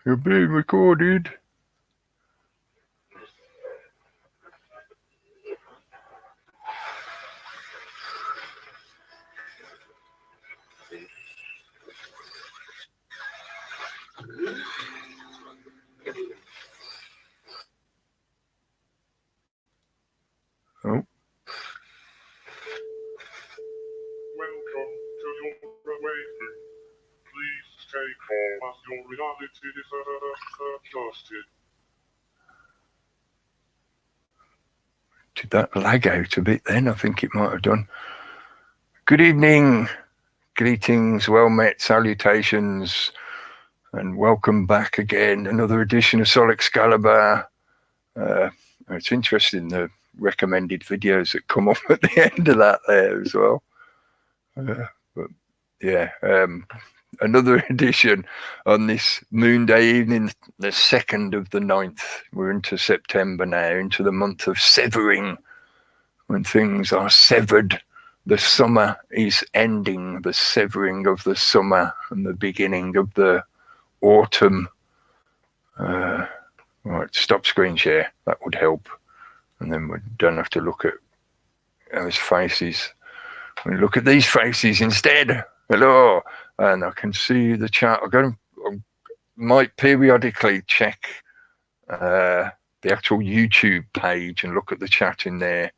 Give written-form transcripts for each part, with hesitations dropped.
You're being recorded. Oh. Welcome to your awakening. Please stay calm as your reality is adjusted. Did that lag out a bit then? I think it might have done. Good evening, greetings, well met, salutations, and welcome back again. Another edition of Sol Excalibre. It's interesting, the recommended videos that come up at the end of that there as well. But yeah, another edition on this Moon Day evening, the 2nd of the 9th. We're into September now, into the month of severing, when things are severed. The summer is ending, the severing of the summer and the beginning of the autumn. Right, stop screen share, that would help. And then we don't have to look at those faces. We look at these faces instead. Hello. And I can see the chat. I might periodically check the actual YouTube page and look at the chat in there,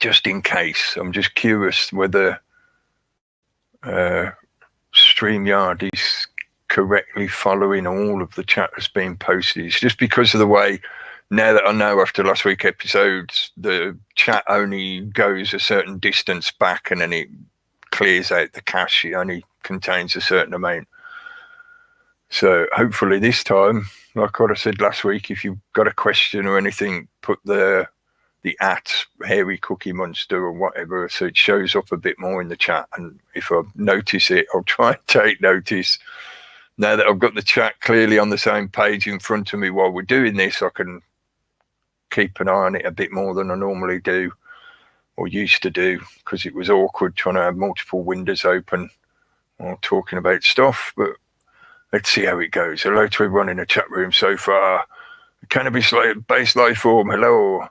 just in case. I'm just curious whether StreamYard is correctly following all of the chat that's being posted. It's just because of the way, now that I know after last week's episodes, the chat only goes a certain distance back and then it clears out the cache. It only contains a certain amount. So hopefully this time, like what I said last week, if you've got a question or anything, put the at hairy cookie monster or whatever, so it shows up a bit more in the chat. And if I notice it, I'll try and take notice. Now that I've got the chat clearly on the same page in front of me while we're doing this, I can keep an eye on it a bit more than I normally do, or used to do, because it was awkward trying to have multiple windows open while talking about stuff. But let's see how it goes. Hello to everyone in the chat room so far. Cannabis-based life form, hello.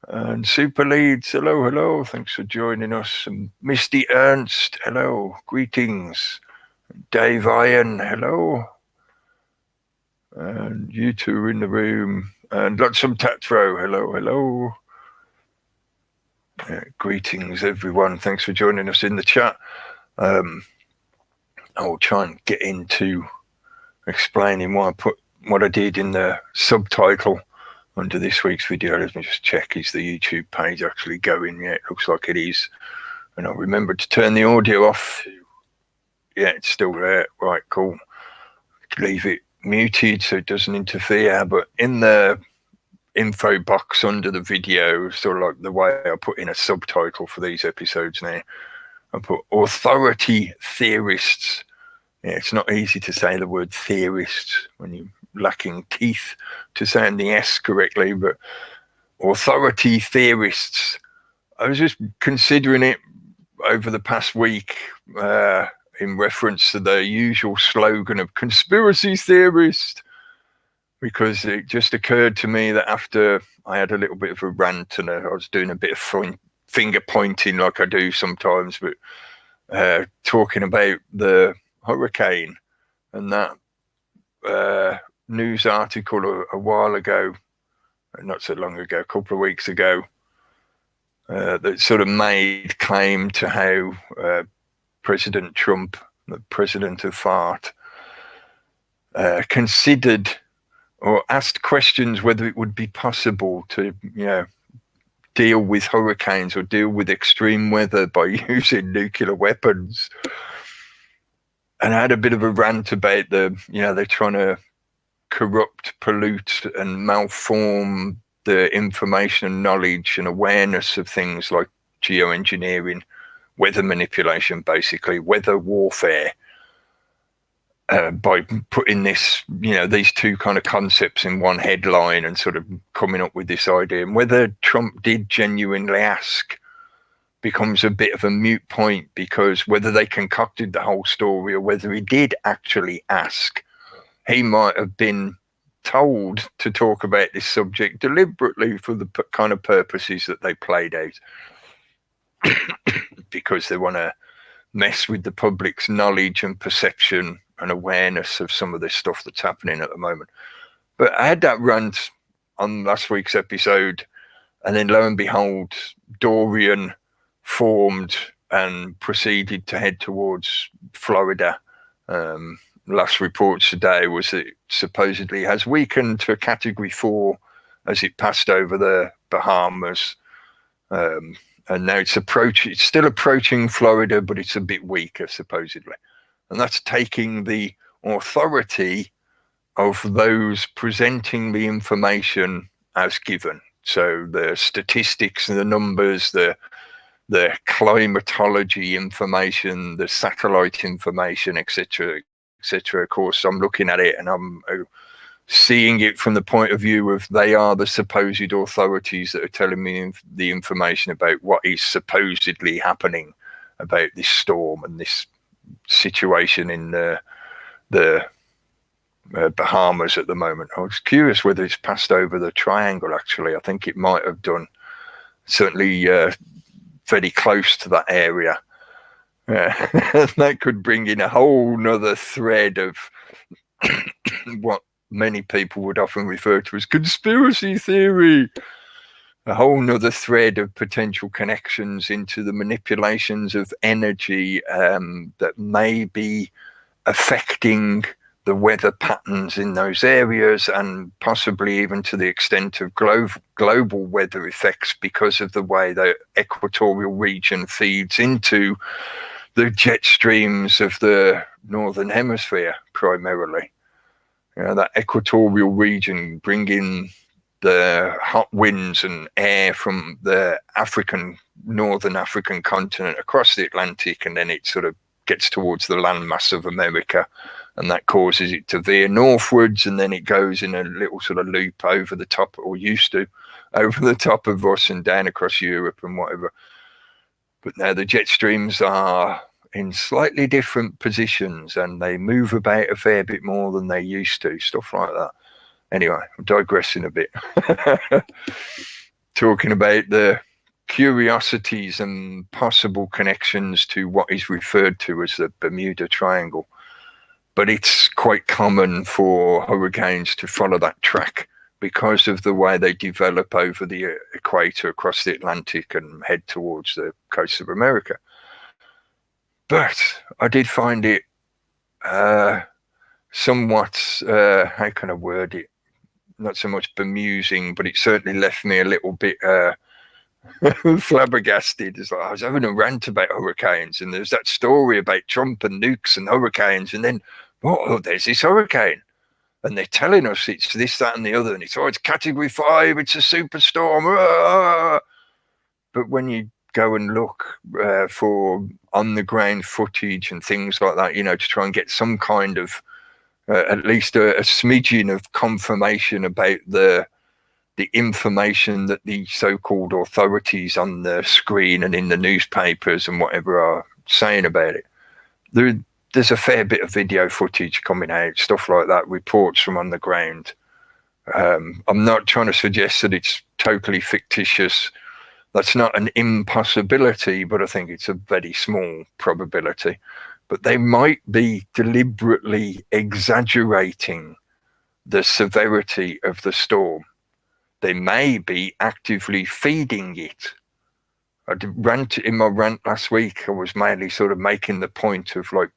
And Super Leads, hello. Thanks for joining us. And Misty Ernst, hello. Greetings. Dave Iron, hello. And you two are in the room. And Lotsome Tatro, hello. Greetings, everyone. Thanks for joining us in the chat. I'll try and get into explaining why I put what I did in the subtitle under this week's video. Let me just check, is the YouTube page actually going? Yeah, it looks like it is. And I'll remember to turn the audio off. Yeah, it's still there. Right, cool. Leave it muted so it doesn't interfere. But in the info box under the video, sort of like the way I put in a subtitle for these episodes now, I put authority theorists. Yeah, it's not easy to say the word theorists when you're lacking teeth to sound the S correctly, but authority theorists. I was just considering it over the past week in reference to the usual slogan of conspiracy theorist, because it just occurred to me that after I had a little bit of a rant and I was doing a bit of finger pointing like I do sometimes, but talking about the hurricane and that news article a while ago, not so long ago, a couple of weeks ago, that sort of made claim to how President Trump, the president of fart, considered or asked questions whether it would be possible to, deal with hurricanes or deal with extreme weather by using nuclear weapons. And I had a bit of a rant about they're trying to corrupt, pollute, and malform the information and knowledge and awareness of things like geoengineering, weather manipulation, basically weather warfare, by putting this, these two kind of concepts in one headline and sort of coming up with this idea. And whether Trump did genuinely ask becomes a bit of a moot point, because whether they concocted the whole story or whether he did actually ask he might have been told to talk about this subject deliberately for the kind of purposes that they played out, because they want to mess with the public's knowledge and perception and awareness of some of this stuff that's happening at the moment. But I had that rant on last week's episode, and then lo and behold, Dorian formed and proceeded to head towards Florida. Last reports today was that it supposedly has weakened to a category 4 as it passed over the Bahamas. And now it's still approaching Florida, but it's a bit weaker, supposedly. And that's taking the authority of those presenting the information as given. So the statistics and the numbers, the climatology information, the satellite information, etc., etc. Of course, I'm looking at it and I'm seeing it from the point of view of they are the supposed authorities that are telling me the information about what is supposedly happening about this storm and this situation in the Bahamas at the moment. I was curious whether it's passed over the triangle, actually. I think it might have done. Certainly very close to that area. That could bring in a whole nother thread of what many people would often refer to as conspiracy theory. A whole nother thread of potential connections into the manipulations of energy that may be affecting the weather patterns in those areas, and possibly even to the extent of global weather effects because of the way the equatorial region feeds into the jet streams of the northern hemisphere primarily. You know, that equatorial region bringing the hot winds and air from the northern African continent across the Atlantic, and then it sort of gets towards the landmass of America, and that causes it to veer northwards, and then it goes in a little sort of loop over the top, or used to, over the top of us and down across Europe and whatever. But now the jet streams are in slightly different positions and they move about a fair bit more than they used to, stuff like that. Anyway, I'm digressing a bit. Talking about the curiosities and possible connections to what is referred to as the Bermuda Triangle. But it's quite common for hurricanes to follow that track because of the way they develop over the equator across the Atlantic and head towards the coast of America. But I did find it somewhat, how can I word it? Not so much bemusing, but it certainly left me a little bit flabbergasted. It's like I was having a rant about hurricanes, and there's that story about Trump and nukes and hurricanes, and then, oh, there's this hurricane. And they're telling us it's this, that, and the other, and it's category 5, it's a superstorm. But when you go and look for on-the-ground footage and things like that, you know, to try and get some kind of, at least a smidgen of confirmation about the information that the so-called authorities on the screen and in the newspapers and whatever are saying about it. There's a fair bit of video footage coming out, stuff like that, reports from on the ground. I'm not trying to suggest that it's totally fictitious. That's not an impossibility, but I think it's a very small probability. But they might be deliberately exaggerating the severity of the storm. They may be actively feeding it. In my rant last week, I was mainly sort of making the point of, like,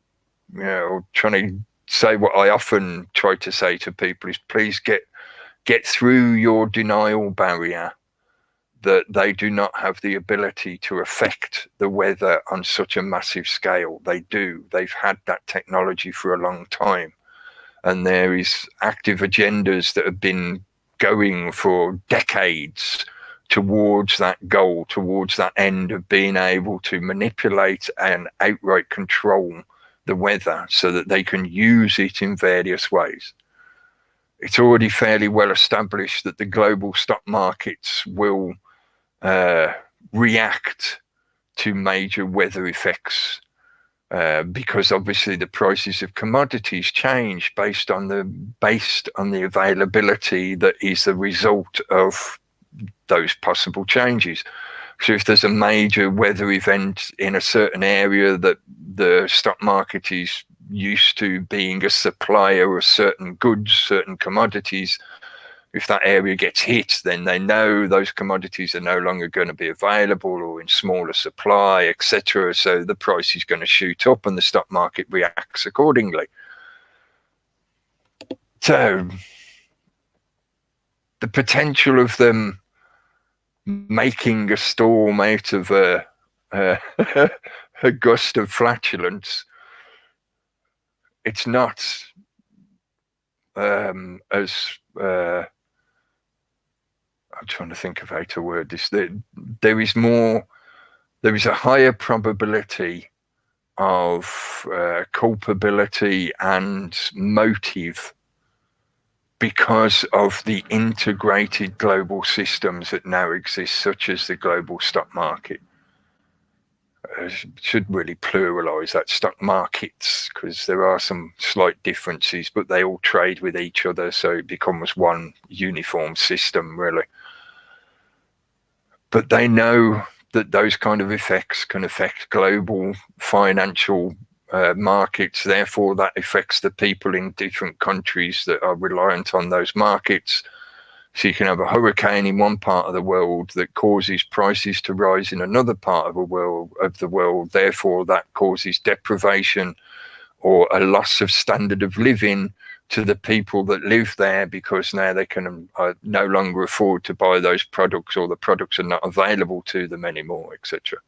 you know, trying to say what I often try to say to people is, please get through your denial barrier that they do not have the ability to affect the weather on such a massive scale. They do. They've had that technology for a long time. And there is active agendas that have been going for decades towards that goal, towards that end of being able to manipulate and outright control the weather so that they can use it in various ways. It's already fairly well established that the global stock markets will react to major weather effects because obviously the prices of commodities change based on the availability that is the result of those possible changes. So if there's a major weather event in a certain area that the stock market is used to being a supplier of certain goods, certain commodities, if that area gets hit, then they know those commodities are no longer going to be available or in smaller supply, etc. So the price is going to shoot up and the stock market reacts accordingly. So the potential of them making a storm out of a gust of flatulence, it's not as I'm trying to think of how to word this. There is a higher probability of culpability and motive because of the integrated global systems that now exist, such as the global stock market. Should really pluralize that, stock markets, because there are some slight differences, but they all trade with each other, so it becomes one uniform system, really. But they know that those kind of effects can affect global financial markets. Therefore, that affects the people in different countries that are reliant on those markets. So you can have a hurricane in one part of the world that causes prices to rise in another part of the world. Therefore, that causes deprivation or a loss of standard of living to the people that live there, because now they can no longer afford to buy those products, or the products are not available to them anymore, etc.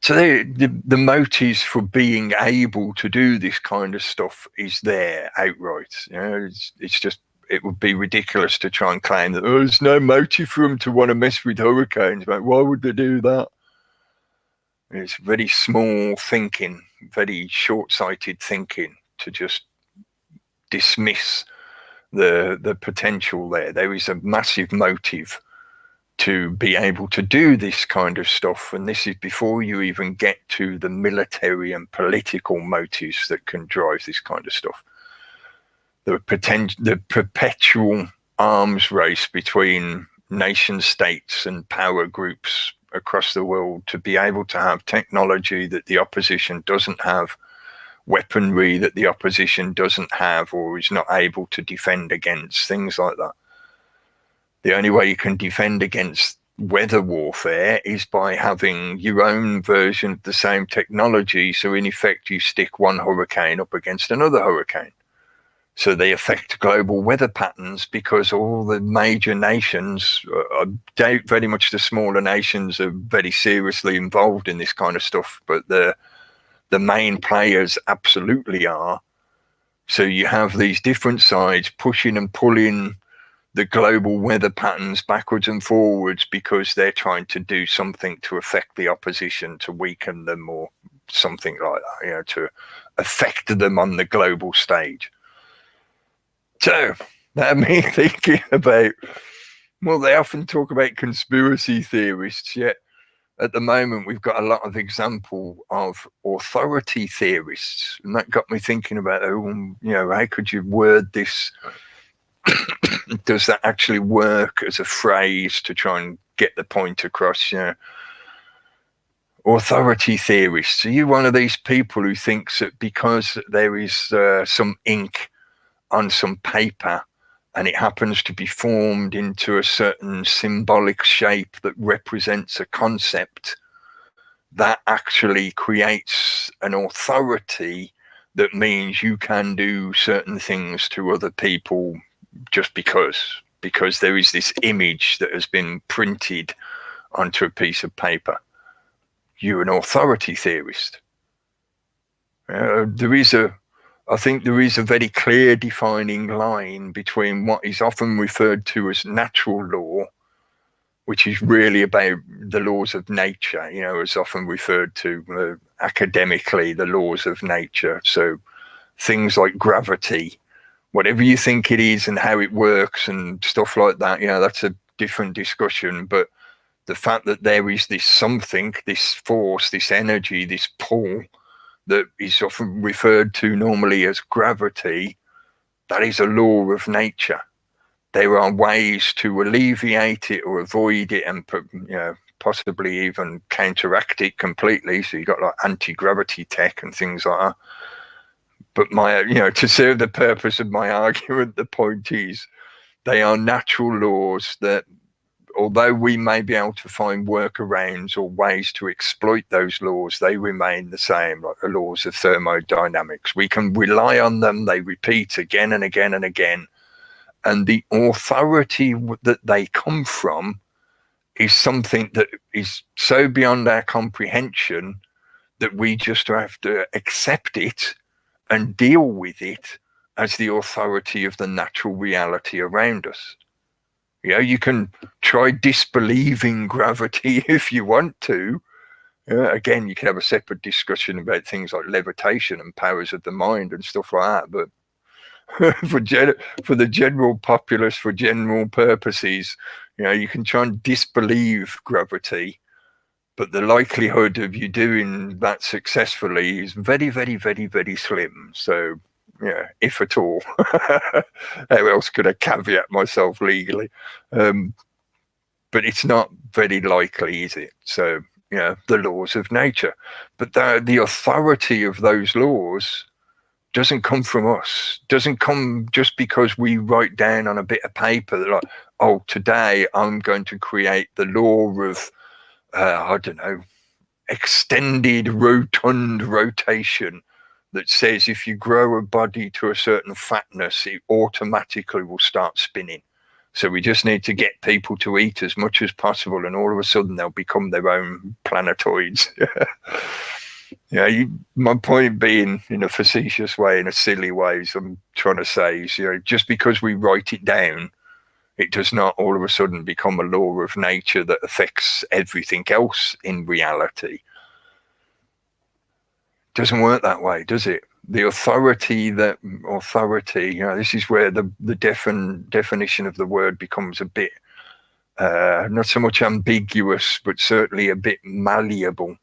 So the motives for being able to do this kind of stuff is there outright. You know, it's just, it would be ridiculous to try and claim that there's no motive for them to want to mess with hurricanes. But why would they do that? It's very small thinking, very short-sighted thinking to just dismiss the potential there. There is a massive motive to be able to do this kind of stuff, and this is before you even get to the military and political motives that can drive this kind of stuff. The perpetual arms race between nation states and power groups across the world to be able to have technology that the opposition doesn't have, weaponry that the opposition doesn't have or is not able to defend against, things like that. The only way you can defend against weather warfare is by having your own version of the same technology. So in effect, you stick one hurricane up against another hurricane. So they affect global weather patterns, because all the major nations, I doubt very much the smaller nations are very seriously involved in this kind of stuff, but the main players absolutely are. So you have these different sides pushing and pulling the global weather patterns backwards and forwards, because they're trying to do something to affect the opposition, to weaken them or something like that, you know, to affect them on the global stage. So that me thinking about, well, they often talk about conspiracy theorists, yet at the moment we've got a lot of example of authority theorists, and that got me thinking about, you know, how could you word this? Does that actually work as a phrase to try and get the point across? You know, authority theorists. Are you one of these people who thinks that because there is some ink on some paper and it happens to be formed into a certain symbolic shape that represents a concept, that actually creates an authority that means you can do certain things to other people just because there is this image that has been printed onto a piece of paper? You're an authority theorist. I think there is a very clear defining line between what is often referred to as natural law, which is really about the laws of nature, you know, as often referred to academically, the laws of nature. So things like gravity, whatever you think it is and how it works and stuff like that, you know, that's a different discussion. But The fact that there is this something, this force, this energy, this pull that is often referred to normally as gravity, that is a law of nature. There are ways to alleviate it or avoid it, and possibly even counteract it completely. So you've got like anti-gravity tech and things like that. But to serve the purpose of my argument, the point is they are natural laws that, although we may be able to find workarounds or ways to exploit those laws, they remain the same, like the laws of thermodynamics. We can rely on them. They repeat again and again and again. And the authority that they come from is something that is so beyond our comprehension that we just have to accept it and deal with it as the authority of the natural reality around us. You can try disbelieving gravity if you want to. Again, you can have a separate discussion about things like levitation and powers of the mind and stuff like that. But for the general populace, for general purposes, you can try and disbelieve gravity, but the likelihood of you doing that successfully is very, very, very, very slim. So, if at all. How else could I caveat myself legally? But it's not very likely, is it? So, the laws of nature. But the authority of those laws doesn't come from us, doesn't come just because we write down on a bit of paper that, like, oh, today I'm going to create the law of, I don't know, extended rotund rotation that says if you grow a body to a certain fatness, it automatically will start spinning. So we just need to get people to eat as much as possible, and all of a sudden they'll become their own planetoids. My point being, in a facetious way, in a silly way, is I'm trying to say is, just because we write it down, it does not all of a sudden become a law of nature that affects everything else in reality. It doesn't work that way, does it? The authority, this is where the definition of the word becomes a bit, not so much ambiguous, but certainly a bit malleable,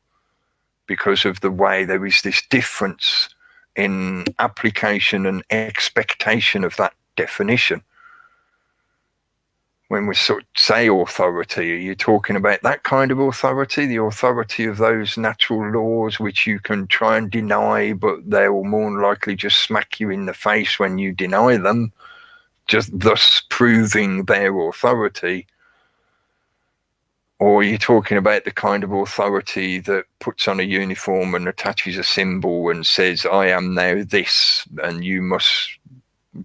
because of the way there is this difference in application and expectation of that definition. When we say authority, are you talking about that kind of authority, the authority of those natural laws which you can try and deny, but they will more than likely just smack you in the face when you deny them, just thus proving their authority? Or are you talking about the kind of authority that puts on a uniform and attaches a symbol and says, I am now this, and you must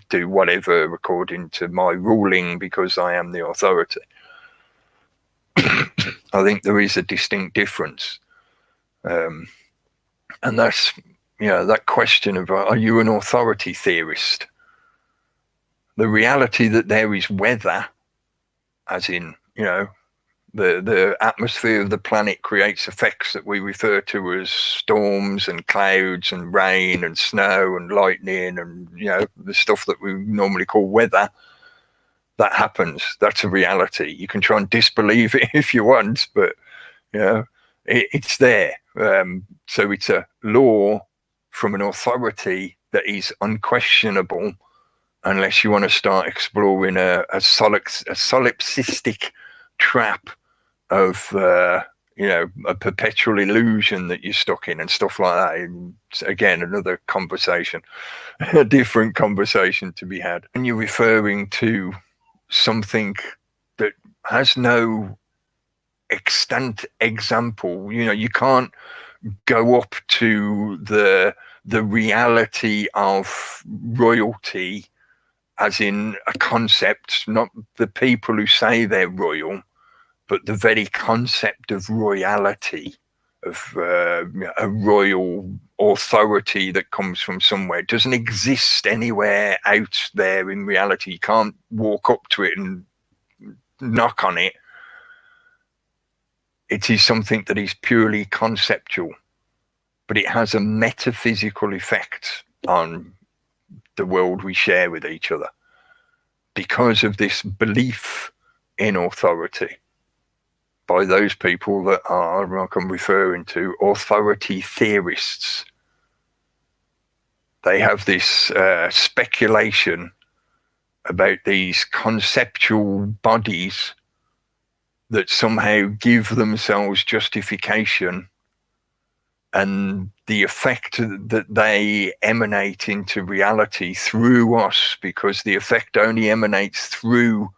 do whatever according to my ruling because I am the authority? I think there is a distinct difference. And that's, that question of, are you an authority theorist? The reality that there is weather, as in, the atmosphere of the planet creates effects that we refer to as storms and clouds and rain and snow and lightning and, the stuff that we normally call weather. That happens. That's a reality. You can try and disbelieve it if you want, but, it's there. So it's a law from an authority that is unquestionable, unless you want to start exploring a solipsistic trap of a perpetual illusion that you're stuck in and stuff like that. And again, another conversation, a different conversation to be had. And you're referring to something that has no extant example. You can't go up to the reality of royalty as in a concept, not the people who say they're royal, but the very concept of royalty, of a royal authority that comes from somewhere. It doesn't exist anywhere out there in reality. You can't walk up to it and knock on it. It is something that is purely conceptual, but it has a metaphysical effect on the world we share with each other because of this belief in authority. by those people that are, like I'm referring to, authority theorists. They have this speculation about these conceptual bodies that somehow give themselves justification, and the effect that they emanate into reality through us, because the effect only emanates through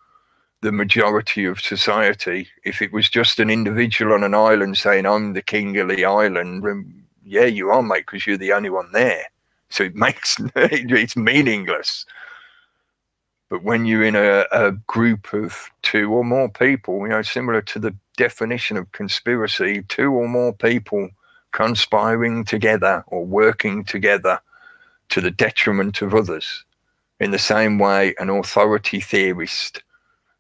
the majority of society. If it was just an individual on an island saying, I'm the king of the island, yeah, you are, mate, because you're the only one there. So it makes, it's meaningless. But when you're in a group of two or more people, similar to the definition of conspiracy, two or more people conspiring together or working together to the detriment of others. In the same way, an authority theorist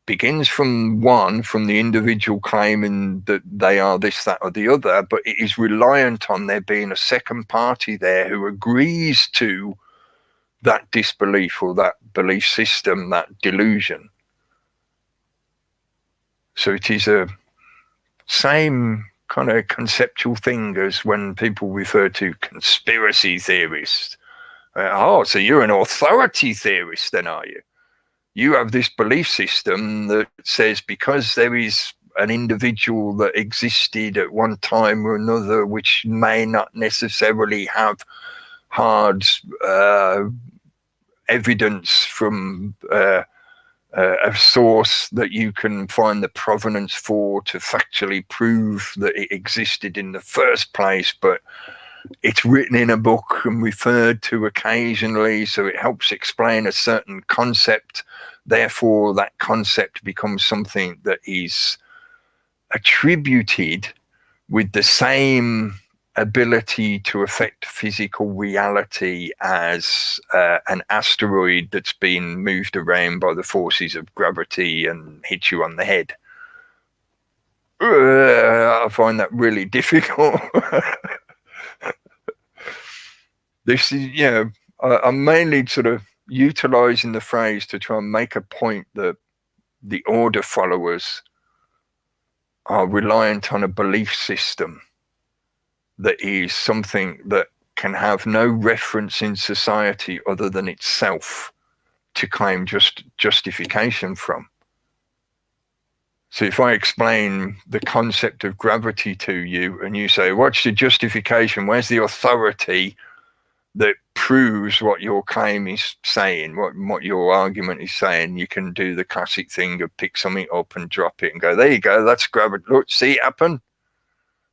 begins from the individual claiming that they are this, that, or the other, but it is reliant on there being a second party there who agrees to that disbelief or that belief system, that delusion. So it is a same kind of conceptual thing as when people refer to conspiracy theorists. So you're an authority theorist then, are you? You have this belief system that says because there is an individual that existed at one time or another, which may not necessarily have hard evidence from a source that you can find the provenance for to factually prove that it existed in the first place, but it's written in a book and referred to occasionally, so it helps explain a certain concept. Therefore, that concept becomes something that is attributed with the same ability to affect physical reality as an asteroid that's been moved around by the forces of gravity and hit you on the head. I find that really difficult. This is, I'm mainly sort of utilizing the phrase to try and make a point that the order followers are reliant on a belief system that is something that can have no reference in society other than itself to claim justification from. So if I explain the concept of gravity to you and you say, what's the justification? Where's the authority that proves what your claim is saying, what your argument is saying? You can do the classic thing of pick something up and drop it and go, there you go, that's gravity. Look, see it happen?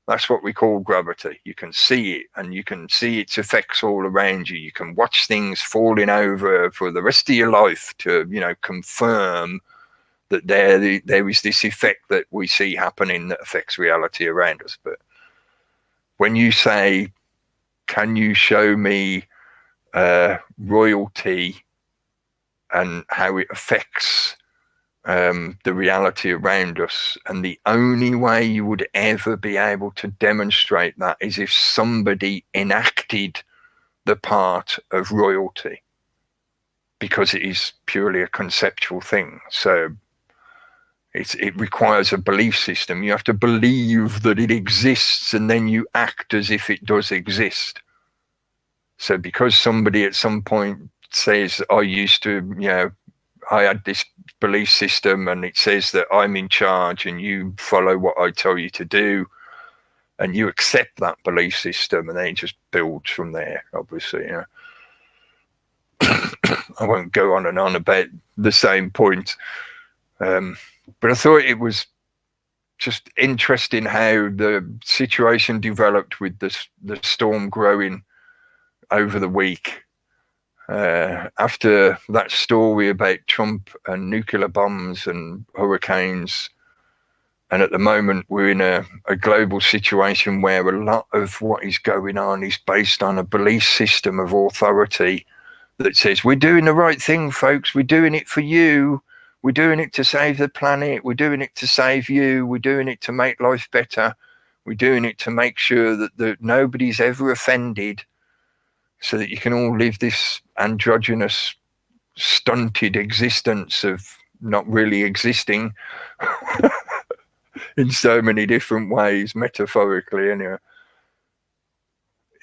That's what we call gravity. You can see it, and you can see its effects all around you. You can watch things falling over for the rest of your life to, confirm that there is this effect that we see happening that affects reality around us. But when you say, can you show me royalty and how it affects the reality around us, and the only way you would ever be able to demonstrate that is if somebody enacted the part of royalty, because it is purely a conceptual thing. So it requires a belief system. You have to believe that it exists, and then you act as if it does exist. So because somebody at some point says, I had this belief system and it says that I'm in charge and you follow what I tell you to do, and you accept that belief system, and then it just builds from there, obviously. I won't go on and on about the same point. But I thought it was just interesting how the situation developed with the storm growing over the week. After that story about Trump and nuclear bombs and hurricanes, and at the moment we're in a global situation where a lot of what is going on is based on a belief system of authority that says, we're doing the right thing, folks, we're doing it for you, we're doing it to save the planet, we're doing it to save you, we're doing it to make life better, we're doing it to make sure that nobody's ever offended, so that you can all live this androgynous, stunted existence of not really existing. in so many different ways, metaphorically anyway.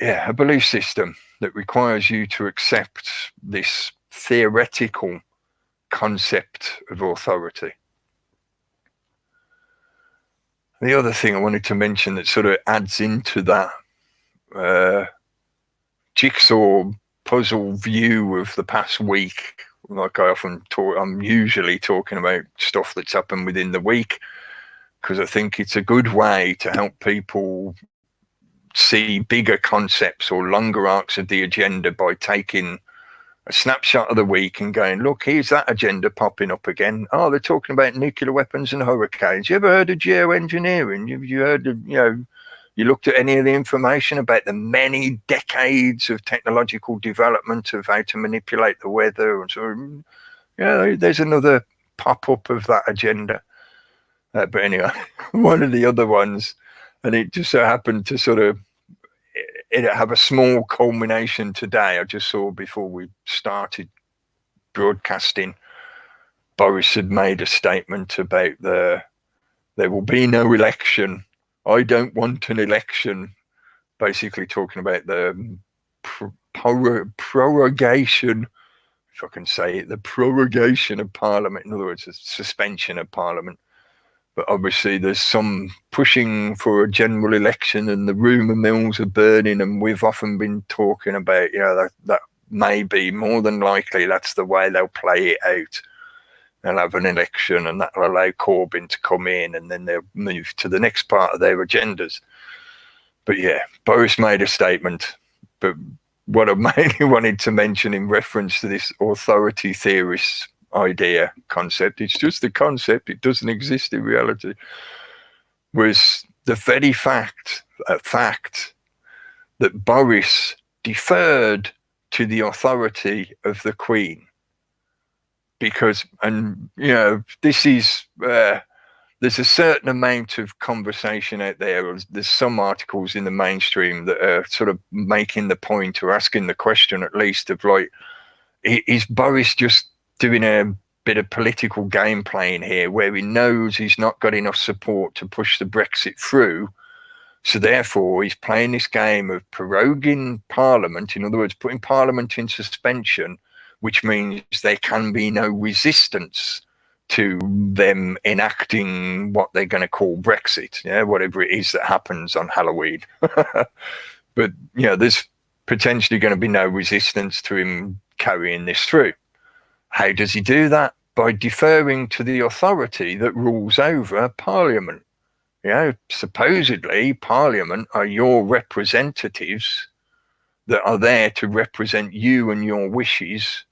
Yeah, a belief system that requires you to accept this theoretical concept of authority. The other thing I wanted to mention that sort of adds into that jigsaw puzzle view of the past week, like I often talk, I'm usually talking about stuff that's happened within the week, because I think it's a good way to help people see bigger concepts or longer arcs of the agenda by taking a snapshot of the week and going, look, here's that agenda popping up again. Oh, they're talking about nuclear weapons and hurricanes. You ever heard of geoengineering? You heard of, you looked at any of the information about the many decades of technological development of how to manipulate the weather? And so, there's another pop-up of that agenda. But anyway, one of the other ones, and it just so happened to sort of have a small culmination today. I just saw before we started broadcasting, Boris had made a statement about there will be no election. I don't want an election. Basically talking about the prorogation, if I can say it, the prorogation of Parliament. In other words, the suspension of Parliament. But obviously there's some pushing for a general election and the rumour mills are burning, and we've often been talking about, that may be more than likely that's the way they'll play it out. They'll have an election and that'll allow Corbyn to come in, and then they'll move to the next part of their agendas. But yeah, Boris made a statement. But what I mainly wanted to mention in reference to this authority theorist idea concept, it's just a concept, it doesn't exist in reality, was the very fact that Boris deferred to the authority of the Queen. Because, and this is there's a certain amount of conversation out there. There's some articles in the mainstream that are sort of making the point, or asking the question at least, of like, is Boris just doing a bit of political game playing here, where he knows he's not got enough support to push the Brexit through, so therefore he's playing this game of proroguing Parliament, in other words, putting Parliament in suspension, which means there can be no resistance to them enacting what they're going to call Brexit, whatever it is that happens on Halloween. But there's potentially going to be no resistance to him carrying this through. How does he do that? By deferring to the authority that rules over Parliament. Supposedly Parliament are your representatives that are there to represent you and your wishes.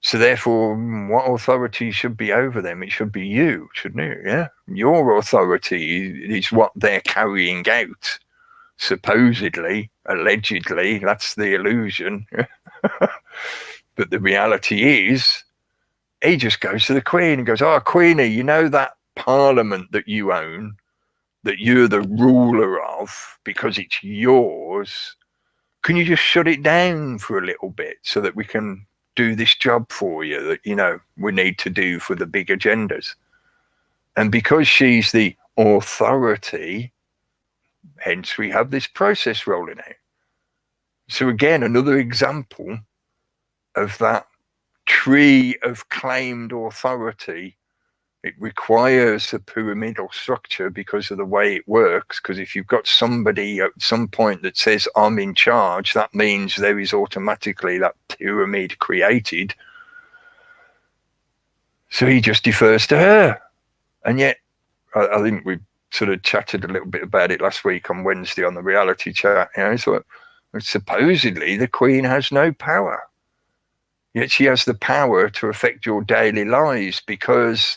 So therefore, what authority should be over them? It should be you, shouldn't it? Yeah. Your authority is what they're carrying out. Supposedly, allegedly, that's the illusion. But the reality is, he just goes to the Queen and goes, oh, Queenie, that Parliament that you own, that you're the ruler of because it's yours, can you just shut it down for a little bit so that we can do this job for you that, we need to do for the big agendas? And because she's the authority, hence we have this process rolling out. So again, another example of that tree of claimed authority. It requires a pyramidal structure because of the way it works, because if you've got somebody at some point that says I'm in charge, that means there is automatically that pyramid created. So he just defers to her. And yet, I think we sort of chatted a little bit about it last week on Wednesday on the reality chat. So supposedly the Queen has no power. Yet she has the power to affect your daily lives, because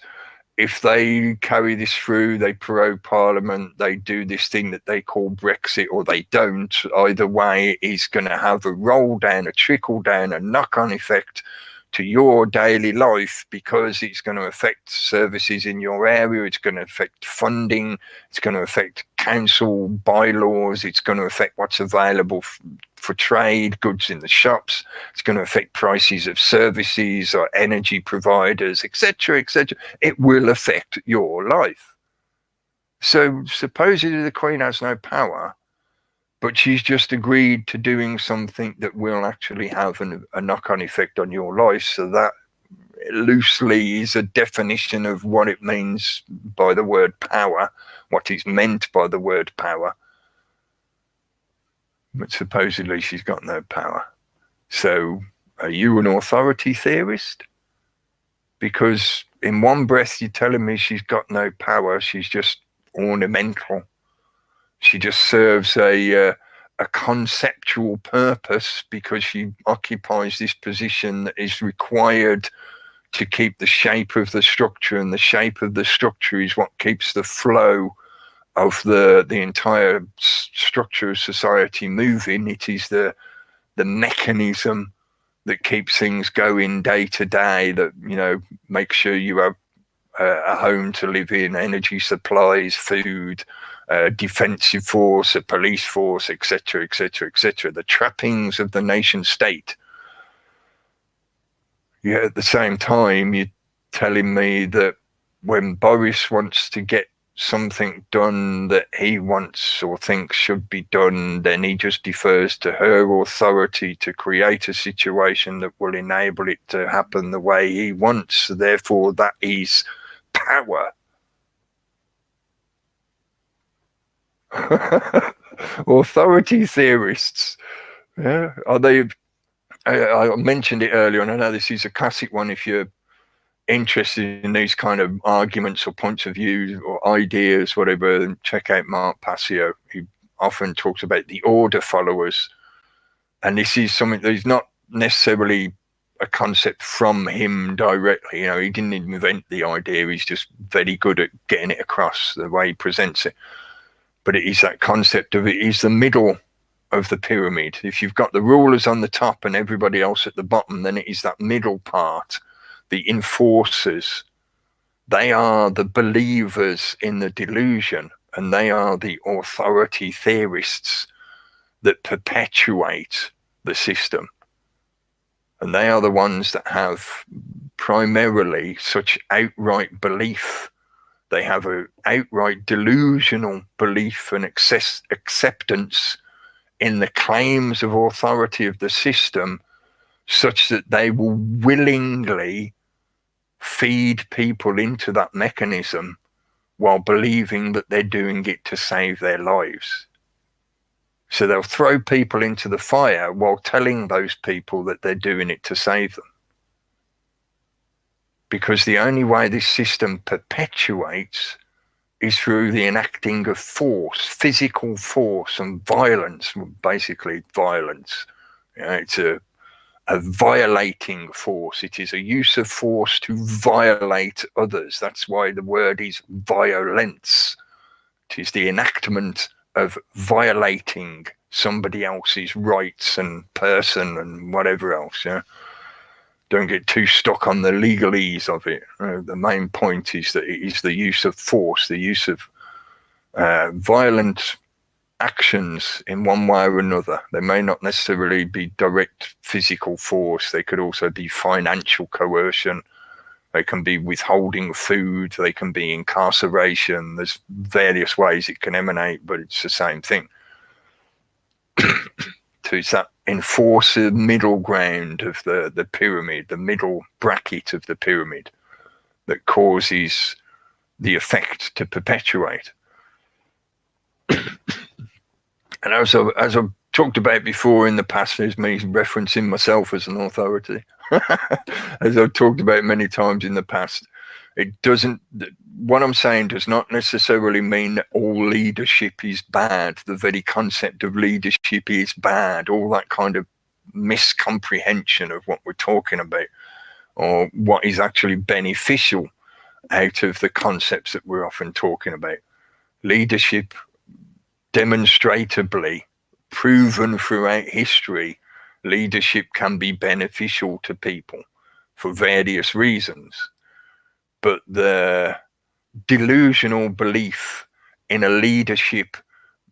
if they carry this through, they prorogue Parliament, they do this thing that they call Brexit, or they don't, either way is going to have a roll down, a trickle down, a knock-on effect to your daily life, because it's going to affect services in your area, it's going to affect funding, it's going to affect council bylaws, it's going to affect what's available for trade, goods in the shops, it's going to affect prices of services or energy providers, etc., etc. It will affect your life. So supposedly the Queen has no power, but she's just agreed to doing something that will actually have a knock-on effect on your life. So that loosely is a definition of what it means by the word power, what is meant by the word power. But supposedly she's got no power. So are you an authority theorist? Because in one breath you're telling me she's got no power, she's just ornamental. She just serves a conceptual purpose because she occupies this position that is required to keep the shape of the structure, and the shape of the structure is what keeps the flow of the entire structure of society moving. It is the mechanism that keeps things going day to day, that, you know, makes sure you have a home to live in, energy supplies, food, defensive force, a police force, etc., etc., etc. The trappings of the nation state. Yet at the same time, you're telling me that when Boris wants to get something done that he wants or thinks should be done, then he just defers to her authority to create a situation that will enable it to happen the way he wants. Therefore, that is power. Authority theorists, yeah, are they? I mentioned it earlier, and I know this is a classic one. If you're interested in these kind of arguments or points of view or ideas, whatever, then check out Mark Passio. He often talks about the order followers, and this is something that is not necessarily a concept from him directly. You know, he didn't invent the idea. He's just very good at getting it across the way he presents it. But it is that concept of, it is the middle of the pyramid. If you've got the rulers on the top and everybody else at the bottom, then it is that middle part, the enforcers. They are the believers in the delusion, and they are the authority theorists that perpetuate the system. And they are the ones that have primarily such outright belief. They have an outright delusional belief and acceptance in the claims of authority of the system, such that they will willingly feed people into that mechanism while believing that they're doing it to save their lives. So they'll throw people into the fire while telling those people that they're doing it to save them. Because the only way this system perpetuates is through the enacting of force, physical force and violence, basically violence. You know, it's a violating force. It is a use of force to violate others. That's why the word is violence. It is the enactment of violating somebody else's rights and person and whatever else. Yeah. Don't get too stuck on the legalese of it. The main point is that it is the use of force, the use of violent actions in one way or another. They may not necessarily be direct physical force. They could also be financial coercion. They can be withholding food. They can be incarceration. There's various ways it can emanate, but it's the same thing. So it's that enforcer middle ground of the pyramid, the middle bracket of the pyramid, that causes the effect to perpetuate. And as I've talked about before in the past, there's me referencing myself as an authority. As I've talked about many times in the past, what I'm saying does not necessarily mean that all leadership is bad. The very concept of leadership is bad. All that kind of miscomprehension of what we're talking about, or what is actually beneficial out of the concepts that we're often talking about. Leadership, demonstrably proven throughout history, leadership can be beneficial to people for various reasons. But the delusional belief in a leadership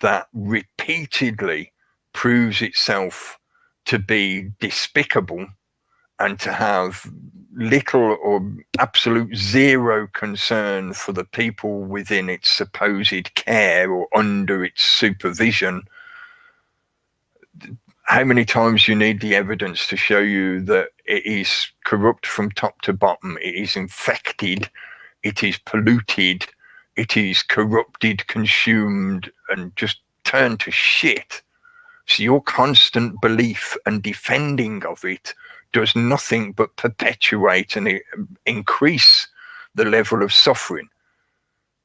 that repeatedly proves itself to be despicable and to have little or absolute zero concern for the people within its supposed care or under its supervision, how many times you need the evidence to show you that it is corrupt from top to bottom, it is infected, it is polluted, it is corrupted, consumed, and just turned to shit. So your constant belief and defending of it does nothing but perpetuate and increase the level of suffering.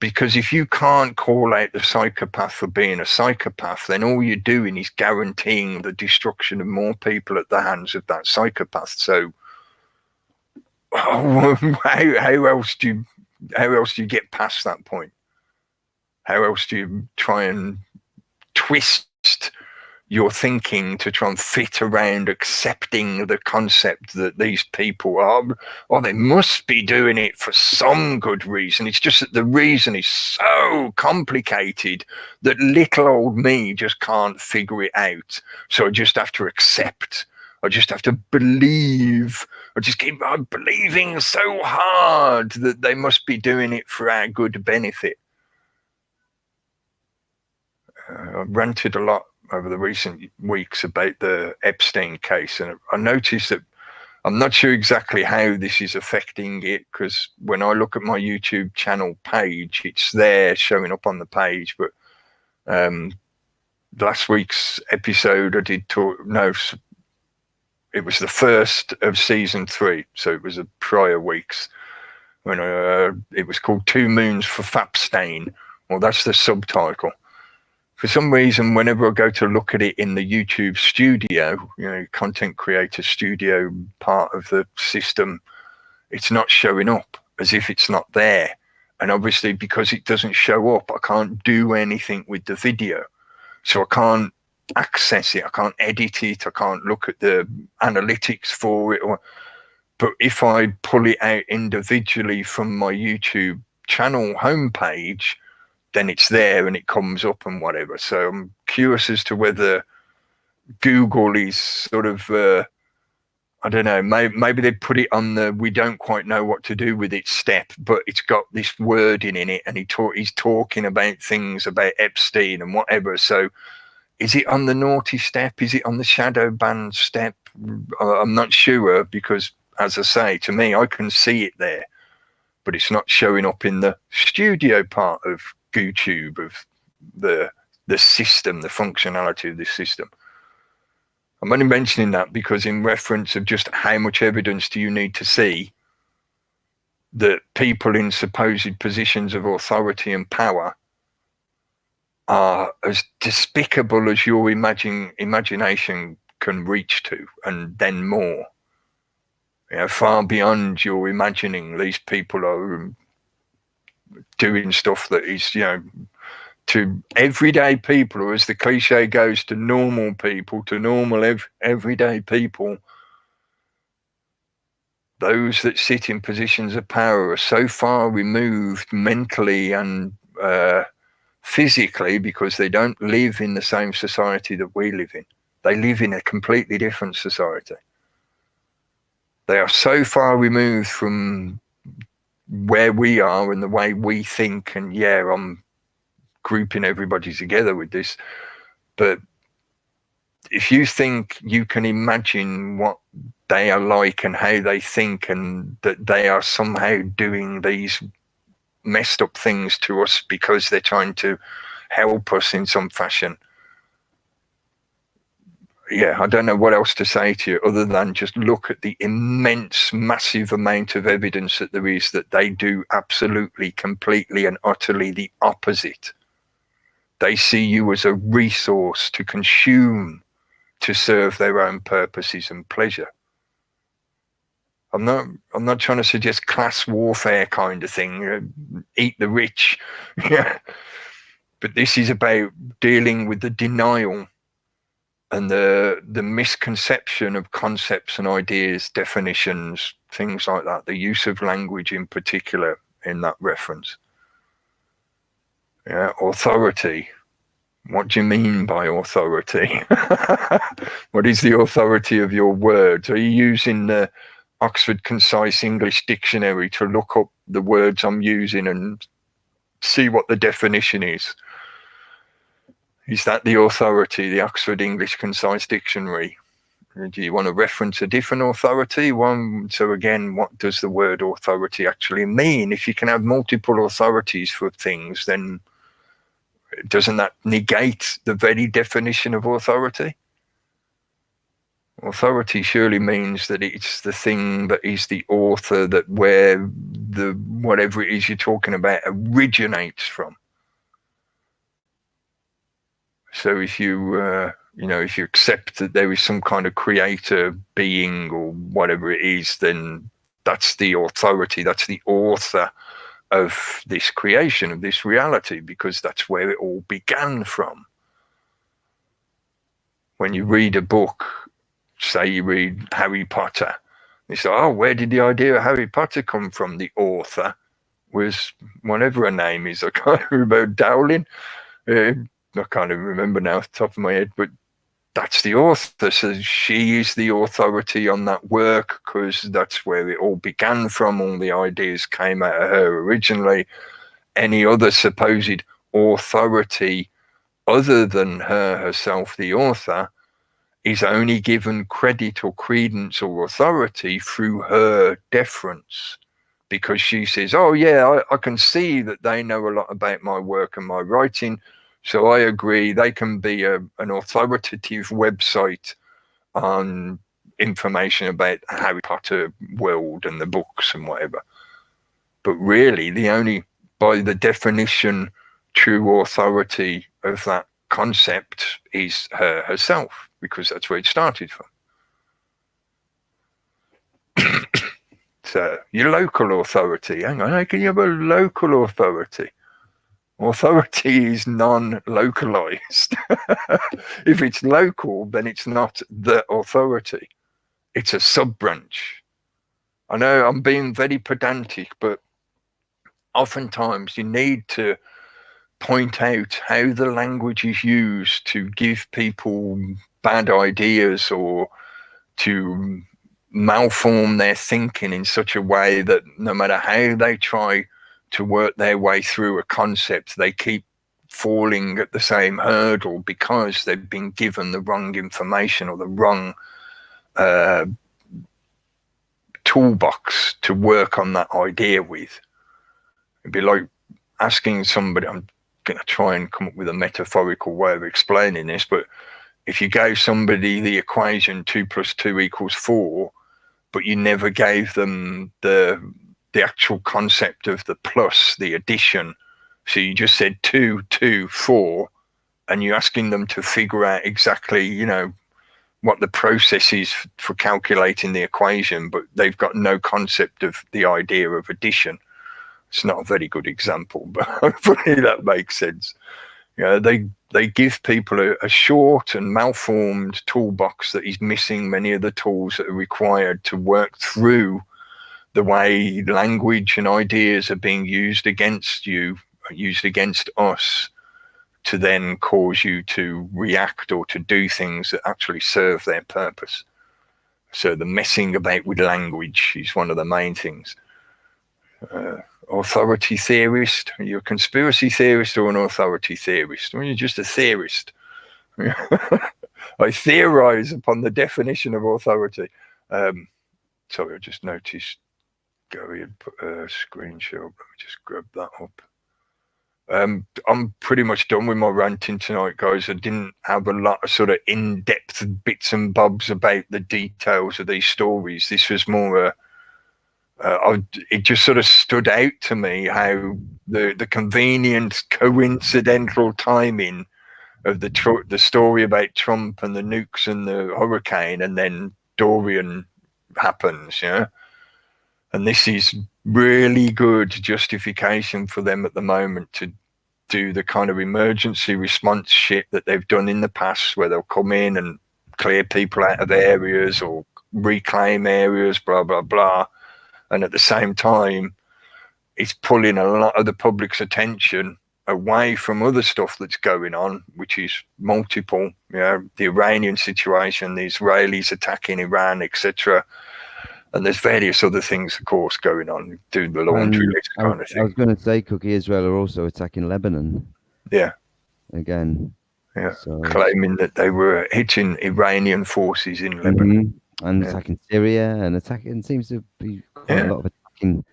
Because if you can't call out the psychopath for being a psychopath, then all you're doing is guaranteeing the destruction of more people at the hands of that psychopath. So how else do you get past that point? How else do you try and twist your thinking to try and fit around accepting the concept that these people are, or they must be doing it for some good reason? It's just that the reason is so complicated that little old me just can't figure it out. So I just have to accept. I just have to believe. I just keep on believing so hard that they must be doing it for our good benefit. I've ranted a lot over the recent weeks about the Epstein case, and I noticed that I'm not sure exactly how this is affecting it, because when I look at my YouTube channel page, it's there showing up on the page. But last week's episode, I did talk. No, it was the first of season 3, so it was a prior week's when it was called 2 Moons for Fapstein. Well, that's the subtitle. For some reason, whenever I go to look at it in the YouTube studio, content creator studio part of the system, it's not showing up, as if it's not there. And obviously, because it doesn't show up, I can't do anything with the video. So I can't access it, I can't edit it, I can't look at the analytics for it. But if I pull it out individually from my YouTube channel homepage, then it's there and it comes up and whatever. So I'm curious as to whether Google is sort of, I don't know, maybe they put it on the we don't quite know what to do with it step, but it's got this wording in it, and he's talking about things about Epstein and whatever. So is it on the naughty step? Is it on the shadow ban step? I'm not sure, because, as I say, to me, I can see it there, but it's not showing up in the studio part of YouTube, of the system, the functionality of this system. I'm only mentioning that because in reference of just how much evidence do you need to see that people in supposed positions of authority and power are as despicable as your imagination can reach to, and then more. Far beyond your imagining, these people are doing stuff that is, to everyday people, or as the cliche goes, to normal people, to normal everyday people. Those that sit in positions of power are so far removed mentally and physically, because they don't live in the same society that we live in. They live in a completely different society. They are so far removed from where we are and the way we think, and I'm grouping everybody together with this, but if you think you can imagine what they are like and how they think, and that they are somehow doing these messed up things to us because they're trying to help us in some fashion, I don't know what else to say to you other than just look at the immense, massive amount of evidence that there is that they do absolutely, completely and utterly the opposite. They see you as a resource to consume, to serve their own purposes and pleasure. I'm not trying to suggest class warfare kind of thing, eat the rich. But this is about dealing with the denial and the misconception of concepts and ideas, definitions, things like that, the use of language in particular in that reference. Authority. What do you mean by authority? What is the authority of your words? Are you using the Oxford Concise English Dictionary to look up the words I'm using and see what the definition is. Is that the authority, the Oxford English Concise Dictionary? Do you want to reference a different authority? So again, what does the word authority actually mean? If you can have multiple authorities for things, then doesn't that negate the very definition of authority? Authority surely means that it's the thing that is the author, that where the whatever it is you're talking about originates from. So if you if you accept that there is some kind of creator being or whatever it is, then that's the authority, that's the author of this creation, of this reality, because that's where it all began from. When you read a book, say you read Harry Potter, you say, oh, where did the idea of Harry Potter come from? The author was whatever her name is. I can't remember, Dowling. I can't even remember now off the top of my head, but that's the author. So she is the authority on that work because that's where it all began from. All the ideas came out of her originally. Any other supposed authority other than her herself, the author, is only given credit or credence or authority through her deference, because she says, oh yeah, I can see that they know a lot about my work and my writing, so I agree they can be an authoritative website on information about Harry Potter world and the books and whatever. But really, the only, by the definition, true authority of that concept is her herself, because that's where it started from. So your local authority, hang on, how can you have a local authority? Authority is non-localized. If it's local, then it's not the authority. It's a sub-branch. I know I'm being very pedantic, but oftentimes you need to point out how the language is used to give people bad ideas or to malform their thinking in such a way that no matter how they try to work their way through a concept, they keep falling at the same hurdle because they've been given the wrong information or the wrong toolbox to work on that idea with. It'd be like asking somebody, I'm going to try and come up with a metaphorical way of explaining this, but if you gave somebody the equation 2 + 2 = 4, but you never gave them the actual concept of the plus, the addition, so you just said 2, 2, 4, and you're asking them to figure out exactly, what the process is for calculating the equation, but they've got no concept of the idea of addition. It's not a very good example, but hopefully that makes sense. They give people a short and malformed toolbox that is missing many of the tools that are required to work through the way language and ideas are being used against you, used against us, to then cause you to react or to do things that actually serve their purpose. So the messing about with language is one of the main things. Authority theorist, are you a conspiracy theorist or an authority theorist? Well, you're just a theorist. I theorize upon the definition of authority. Sorry, I just noticed Gary had put a screenshot. Let me just grab that up. I'm pretty much done with my ranting tonight, guys. I didn't have a lot of sort of in-depth bits and bobs about the details of these stories. This was more it just sort of stood out to me how the convenient coincidental timing of the story about Trump and the nukes and the hurricane, and then Dorian happens, and this is really good justification for them at the moment to do the kind of emergency response shit that they've done in the past, where they'll come in and clear people out of areas or reclaim areas, blah blah blah. And at the same time, it's pulling a lot of the public's attention away from other stuff that's going on, which is multiple, the Iranian situation, the Israelis attacking Iran, etc. And there's various other things, of course, going on, doing the laundry list kind of thing. I was going to say, Cookie, Israel are also attacking Lebanon. Yeah. Again. Yeah. So, claiming that they were hitting Iranian forces in Lebanon. And attacking Syria and attacking. Seems to be quite a lot of attacking.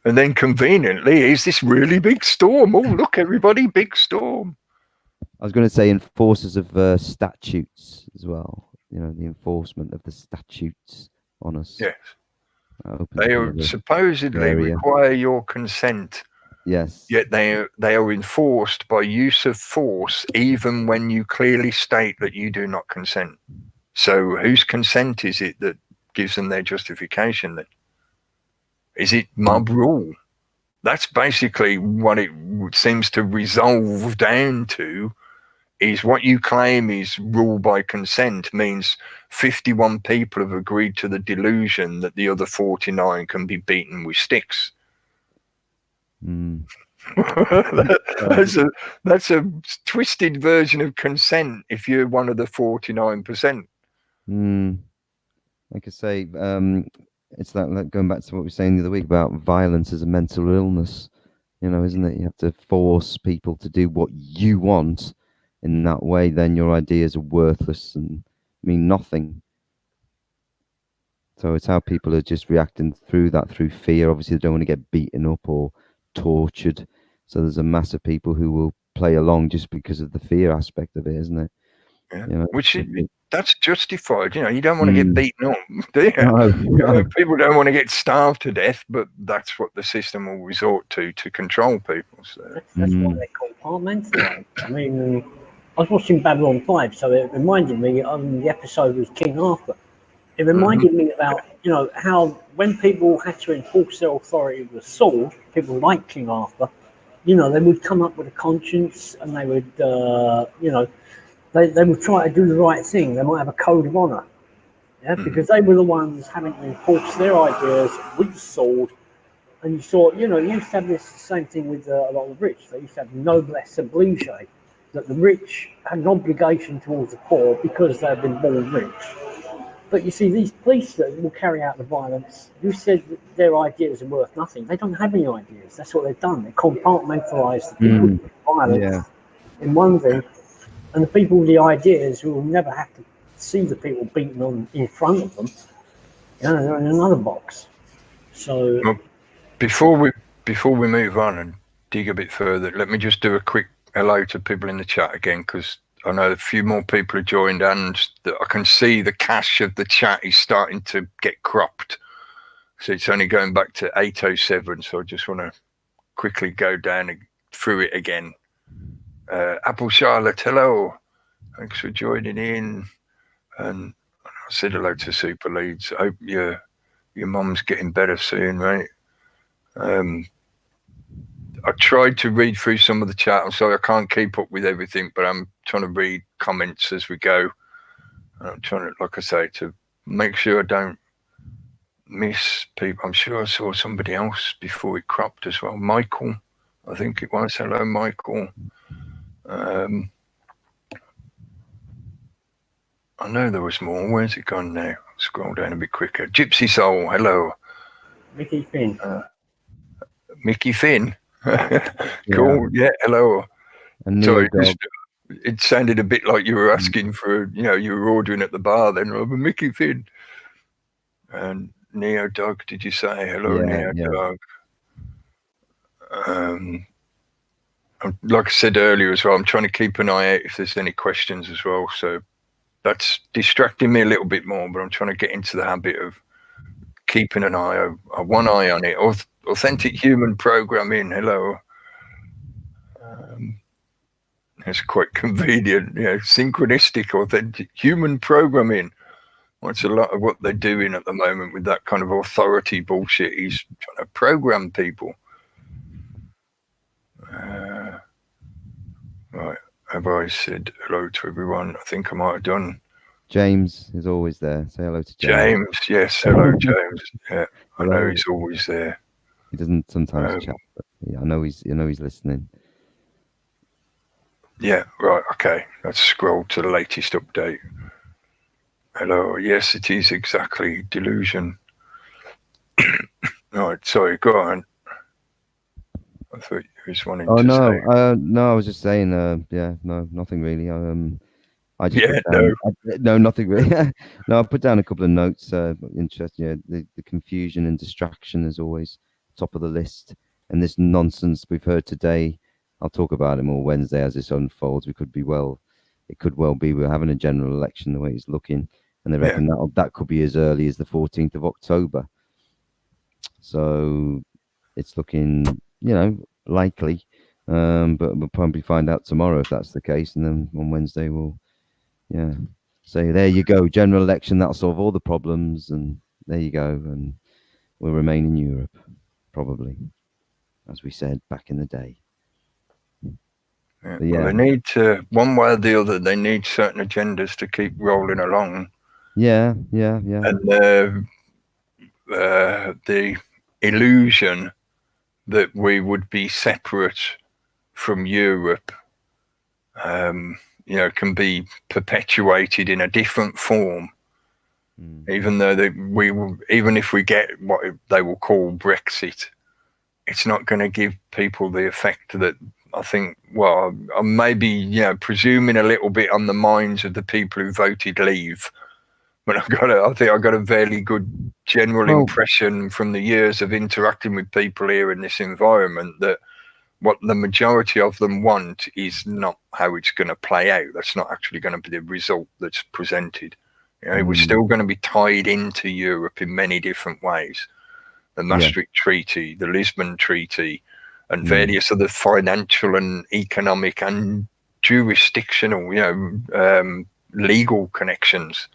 And then conveniently, is this really big storm? Oh, look, everybody, big storm. I was going to say enforcers of statutes as well. You know, the enforcement of the statutes on us. Yes. They are supposedly require your consent. Yes. Yet they are enforced by use of force, even when you clearly state that you do not consent. So whose consent is it that gives them their justification then? Is it mob rule? That's basically what it seems to resolve down to, is what you claim is rule by consent means 51 people have agreed to the delusion that the other 49 can be beaten with sticks. That's a twisted version of consent if you're one of the 49%. Like I say, it's like going back to what we were saying the other week about violence as a mental illness, you know, isn't it? You have to force people to do what you want. In that way, then your ideas are worthless and mean nothing. So it's how people are just reacting through fear. Obviously, they don't want to get beaten up or tortured. So there's a mass of people who will play along just because of the fear aspect of it, isn't it? Yeah. You know, that's justified. You know, you don't want to get beaten up, do you? No. People don't want to get starved to death, but that's what the system will resort to control people. So that's why they compartmentalise. I mean, I was watching Babylon 5, so it reminded me the episode was King Arthur. It reminded me about, you know, how when people had to enforce their authority with a sword, people like King Arthur, you know, they would come up with a conscience and they would, you know, they would try to do the right thing. They might have a code of honor, because they were the ones having to enforce their ideas with the sword. And you saw, you know, you used to have this same thing with a lot of the rich. They used to have noblesse oblige, that the rich had an obligation towards the poor because they had been born rich. But you see, these police that will carry out the violence, you said that their ideas are worth nothing. They don't have any ideas. That's what they've done. They compartmentalise the people with violence in one thing, and the people with the ideas who will never have to see the people beaten on in front of them, you know, they're in another box. So before we move on and dig a bit further, let me just do a quick hello to people in the chat again, because I know a few more people have joined, and I can see the cache of the chat is starting to get cropped. So it's only going back to 8:07. So I just want to quickly go down through it again. Apple Charlotte, hello. Thanks for joining in. And I said hello to Super Leads. I hope your mum's getting better soon, right? I tried to read through some of the chat. I'm sorry I can't keep up with everything, but I'm trying to read comments as we go. I'm trying to, like I say, to make sure I don't miss people. I'm sure I saw somebody else before it cropped as well. Michael, I think it was. Hello, Michael. I know there was more. Where's it gone now? Scroll down a bit quicker. Gypsy Soul, hello. Mickey Finn. Mickey Finn. Cool. Yeah, hello. Sorry, it sounded a bit like you were asking for, you know, you were ordering at the bar then. Mickey Finn. And Neo Dog, did you say hello, Neo Dog? Like I said earlier as well, I'm trying to keep an eye out if there's any questions as well. So that's distracting me a little bit more, but I'm trying to get into the habit of keeping an eye, one eye on it. Authentic human programming, hello. It's quite convenient, you know, synchronistic, authentic human programming. That's a lot of what they're doing at the moment with that kind of authority bullshit. He's trying to program people. Right, have I said hello to everyone? I think I might have done. James is always there. Say hello to James. Yes, hello, James. Yeah, I know he's always there. He doesn't sometimes chat, but yeah, I know he's listening. Yeah, right, okay. Let's scroll to the latest update. Hello, yes, it is exactly delusion. Right, sorry, go on. I thought you was wanting Oh to say. no, I was just saying. Yeah, no, nothing really. I just Yeah, put down. no. No, nothing really. No, I put down a couple of notes. Interesting. Yeah, the confusion and distraction is always top of the list, and this nonsense we've heard today. I'll talk about it more Wednesday as this unfolds. It could well be we're having a general election the way it's looking, and they Yeah. reckon that could be as early as the 14th of October. So it's looking, likely. But we'll probably find out tomorrow if that's the case, and then on Wednesday we'll, say there you go, general election, that'll solve all the problems, and there you go, and we'll remain in Europe, probably, as we said back in the day. Yeah. But Well, they need to, one way or the other, they need certain agendas to keep rolling along. yeah. And the illusion that we would be separate from Europe, can be perpetuated in a different form. Even though even if we get what they will call Brexit, it's not going to give people the effect that I think. Well, I'm maybe presuming a little bit on the minds of the people who voted Leave, but I think I got a fairly good general impression from the years of interacting with people here in this environment that what the majority of them want is not how it's going to play out. That's not actually going to be the result that's presented. We're still going to be tied into Europe in many different ways. The Maastricht Treaty, the Lisbon Treaty, and various other financial and economic and jurisdictional, legal connections.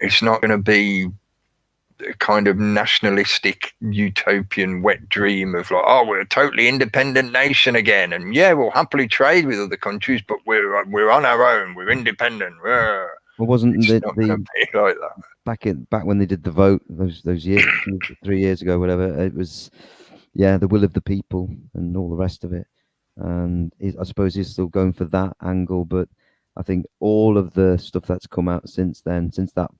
It's not going to be a kind of nationalistic utopian wet dream of like, oh, we're a totally independent nation again, and we'll happily trade with other countries, but we're on our own, we're independent. Well, wasn't it's not going to be like that. Back when they did the vote those years, 3 years ago, whatever, it was the will of the people and all the rest of it, and I suppose he's still going for that angle, but I think all of the stuff that's come out since then, since that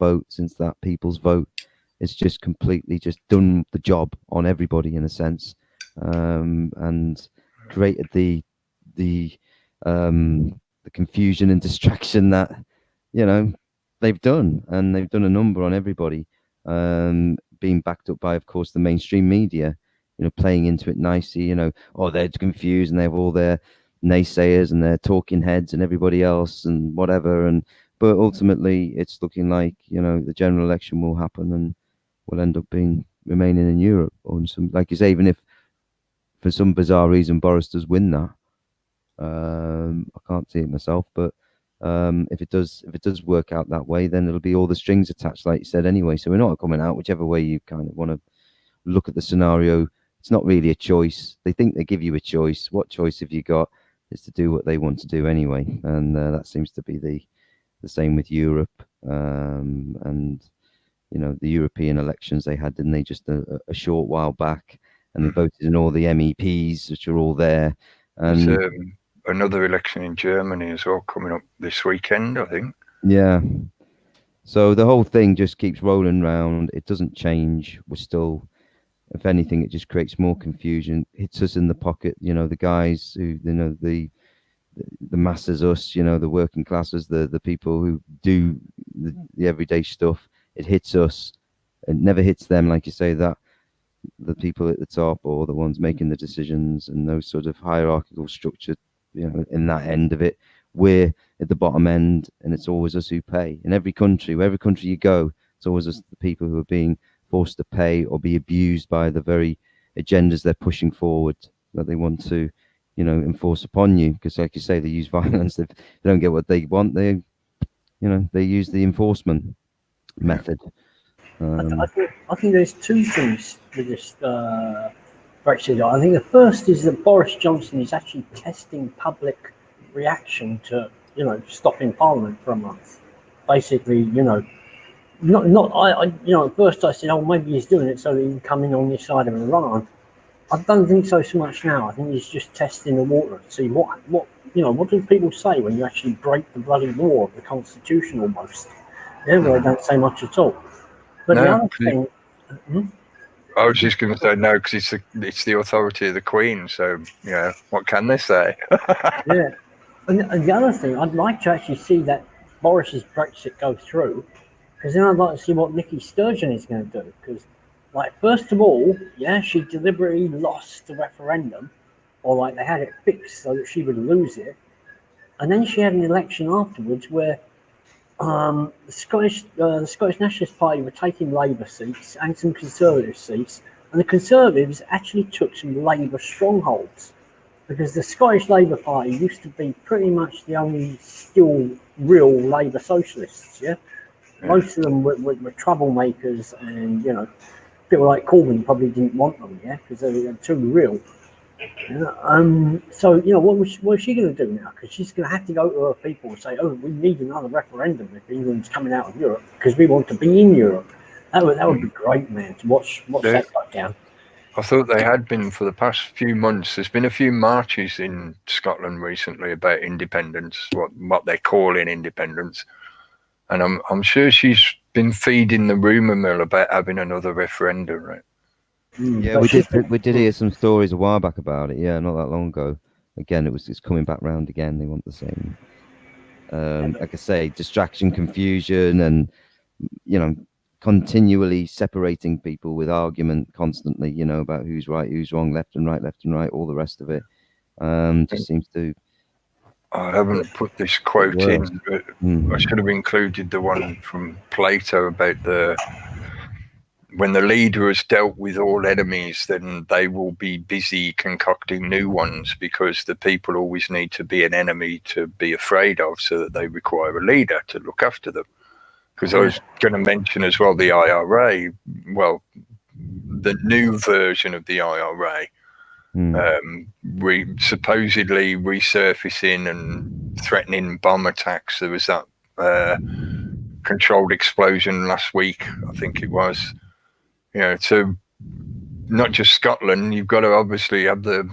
people's vote, it's just completely just done the job on everybody in a sense, and created the confusion and distraction that they've done, and they've done a number on everybody, being backed up by, of course, the mainstream media, playing into it nicely, they're confused and they have all their naysayers and their talking heads and everybody else and whatever, but ultimately it's looking like the general election will happen and we'll end up remaining in Europe, or some, like you say, even if for some bizarre reason Boris does win that, I can't see it myself, but if it does work out that way, then it'll be all the strings attached, like you said, anyway. So we're not coming out, whichever way you kind of want to look at the scenario. It's not really a choice. They think they give you a choice. What choice have you got? Is to do what they want to do anyway, and that seems to be the same with Europe, and the European elections they had, didn't they, just a short while back, and they voted in all the MEPs, which are all there. And there's another election in Germany as well coming up this weekend, I think. Yeah. So the whole thing just keeps rolling round. It doesn't change. We're still, if anything, it just creates more confusion. Hits us in the pocket. The guys who, the masses, us, the working classes, the people who do the everyday stuff. It hits us. It never hits them, like you say, that the people at the top or the ones making the decisions and those sort of hierarchical structure, in that end of it, we're at the bottom end, and it's always us who pay. In every country, wherever country you go, it's always us, the people who are being forced to pay or be abused by the very agendas they're pushing forward that they want to, enforce upon you. Because, like you say, they use violence. If they don't get what they want, they use the enforcement method. I think there's two things with this Brexit. I think the first is that Boris Johnson is actually testing public reaction to, stopping Parliament for a month. Basically, at first I said, oh, maybe he's doing it so that he can come in on this side of Iran. I don't think so much now. I think he's just testing the water to see what do people say when you actually break the bloody law of the Constitution almost. They don't say much at all. But the other thing... I was just going to say no, because it's the authority of the Queen. So what can they say? Yeah. And the other thing, I'd like to actually see that Boris's Brexit go through, because then I'd like to see what Nicky Sturgeon is going to do. Because, like, first of all, yeah, she deliberately lost the referendum, or like they had it fixed so that she would lose it, and then she had an election afterwards where the Scottish Nationalist Party were taking Labour seats and some Conservative seats, and the Conservatives actually took some Labour strongholds. Because the Scottish Labour Party used to be pretty much the only still real Labour socialists, yeah? Most of them were troublemakers, and, people like Corbyn probably didn't want them, yeah? Because they were too real. So, what is she going to do now? Because she's going to have to go to her people and say, oh, we need another referendum if England's coming out of Europe, because we want to be in Europe. That would be great, man, to watch that go down. I thought they had been for the past few months. There's been a few marches in Scotland recently about independence, what they're calling independence, and I'm sure she's been feeding the rumour mill about having another referendum, right? Yeah, we did hear some stories a while back about it. Yeah, not that long ago. Again, it's coming back round again. They want the same, like I say, distraction, confusion, and continually separating people with argument constantly, about who's right, who's wrong, left and right, all the rest of it. Just seems to. I haven't put this quote in, but I should have included the one from Plato about when the leader has dealt with all enemies, then they will be busy concocting new ones, because the people always need to be an enemy to be afraid of, so that they require a leader to look after them. Because I was going to mention as well the IRA, the new version of the IRA, supposedly resurfacing and threatening bomb attacks. There was that controlled explosion last week, I think it was. So not just Scotland, you've got to obviously have the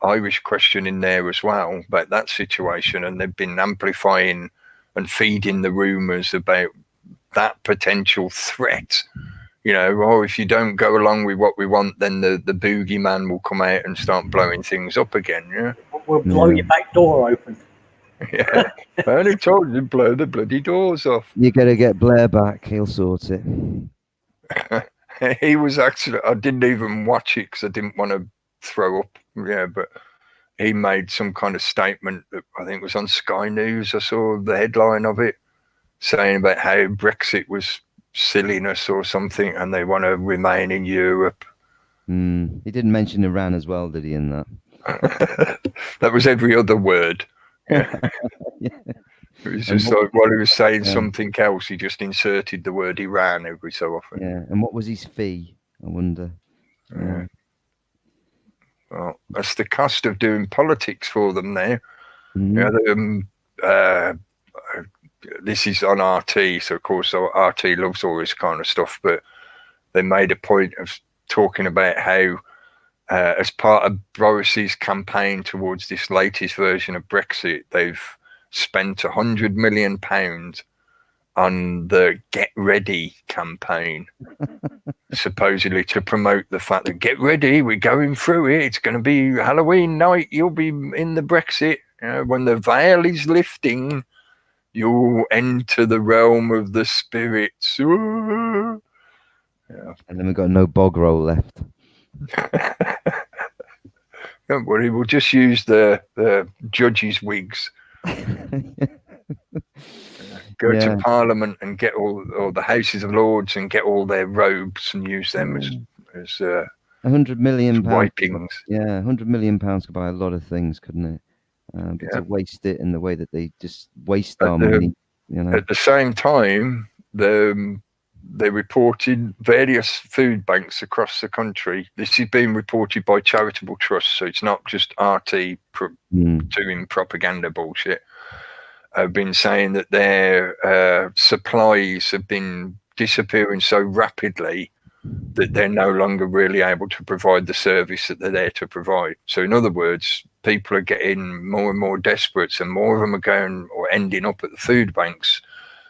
Irish question in there as well about that situation, and they've been amplifying and feeding the rumours about that potential threat. If you don't go along with what we want, then the boogeyman will come out and start blowing things up again. Yeah, we'll blow your back door open. Yeah, I only told you to blow the bloody doors off. You got to get Blair back; he'll sort it. He was actually, I didn't even watch it because I didn't want to throw up. Yeah, but he made some kind of statement that I think was on Sky News. I saw the headline of it saying about how Brexit was silliness or something, and they want to remain in Europe. He didn't mention Iran as well, did he, in that? That was every other word. Yeah. Yeah. It was just like while he was saying something else, he just inserted the word Iran every so often. Yeah, and what was his fee, I wonder? Yeah. Well, that's the cost of doing politics for them now. This is on RT, so of course RT loves all this kind of stuff, but they made a point of talking about how as part of Boris's campaign towards this latest version of Brexit, they've spent £100 million on the Get Ready campaign, supposedly to promote the fact that get ready, we're going through it, it's going to be Halloween night, you'll be in the Brexit, when the veil is lifting, you'll enter the realm of the spirits. Yeah. And then we've got no bog roll left. Don't worry, we'll just use the judges' wigs. Go to Parliament and get all the Houses of Lords and get all their robes and use them as £100 million wipings. Yeah, £100 million could buy a lot of things, couldn't it? But to waste it in the way that they just waste our money. At the same time, they reported various food banks across the country. This is being reported by charitable trusts, so it's not just RT doing propaganda bullshit. Have been saying that their supplies have been disappearing so rapidly that they're no longer really able to provide the service that they're there to provide. So in other words, people are getting more and more desperate, and more of them are going or ending up at the food banks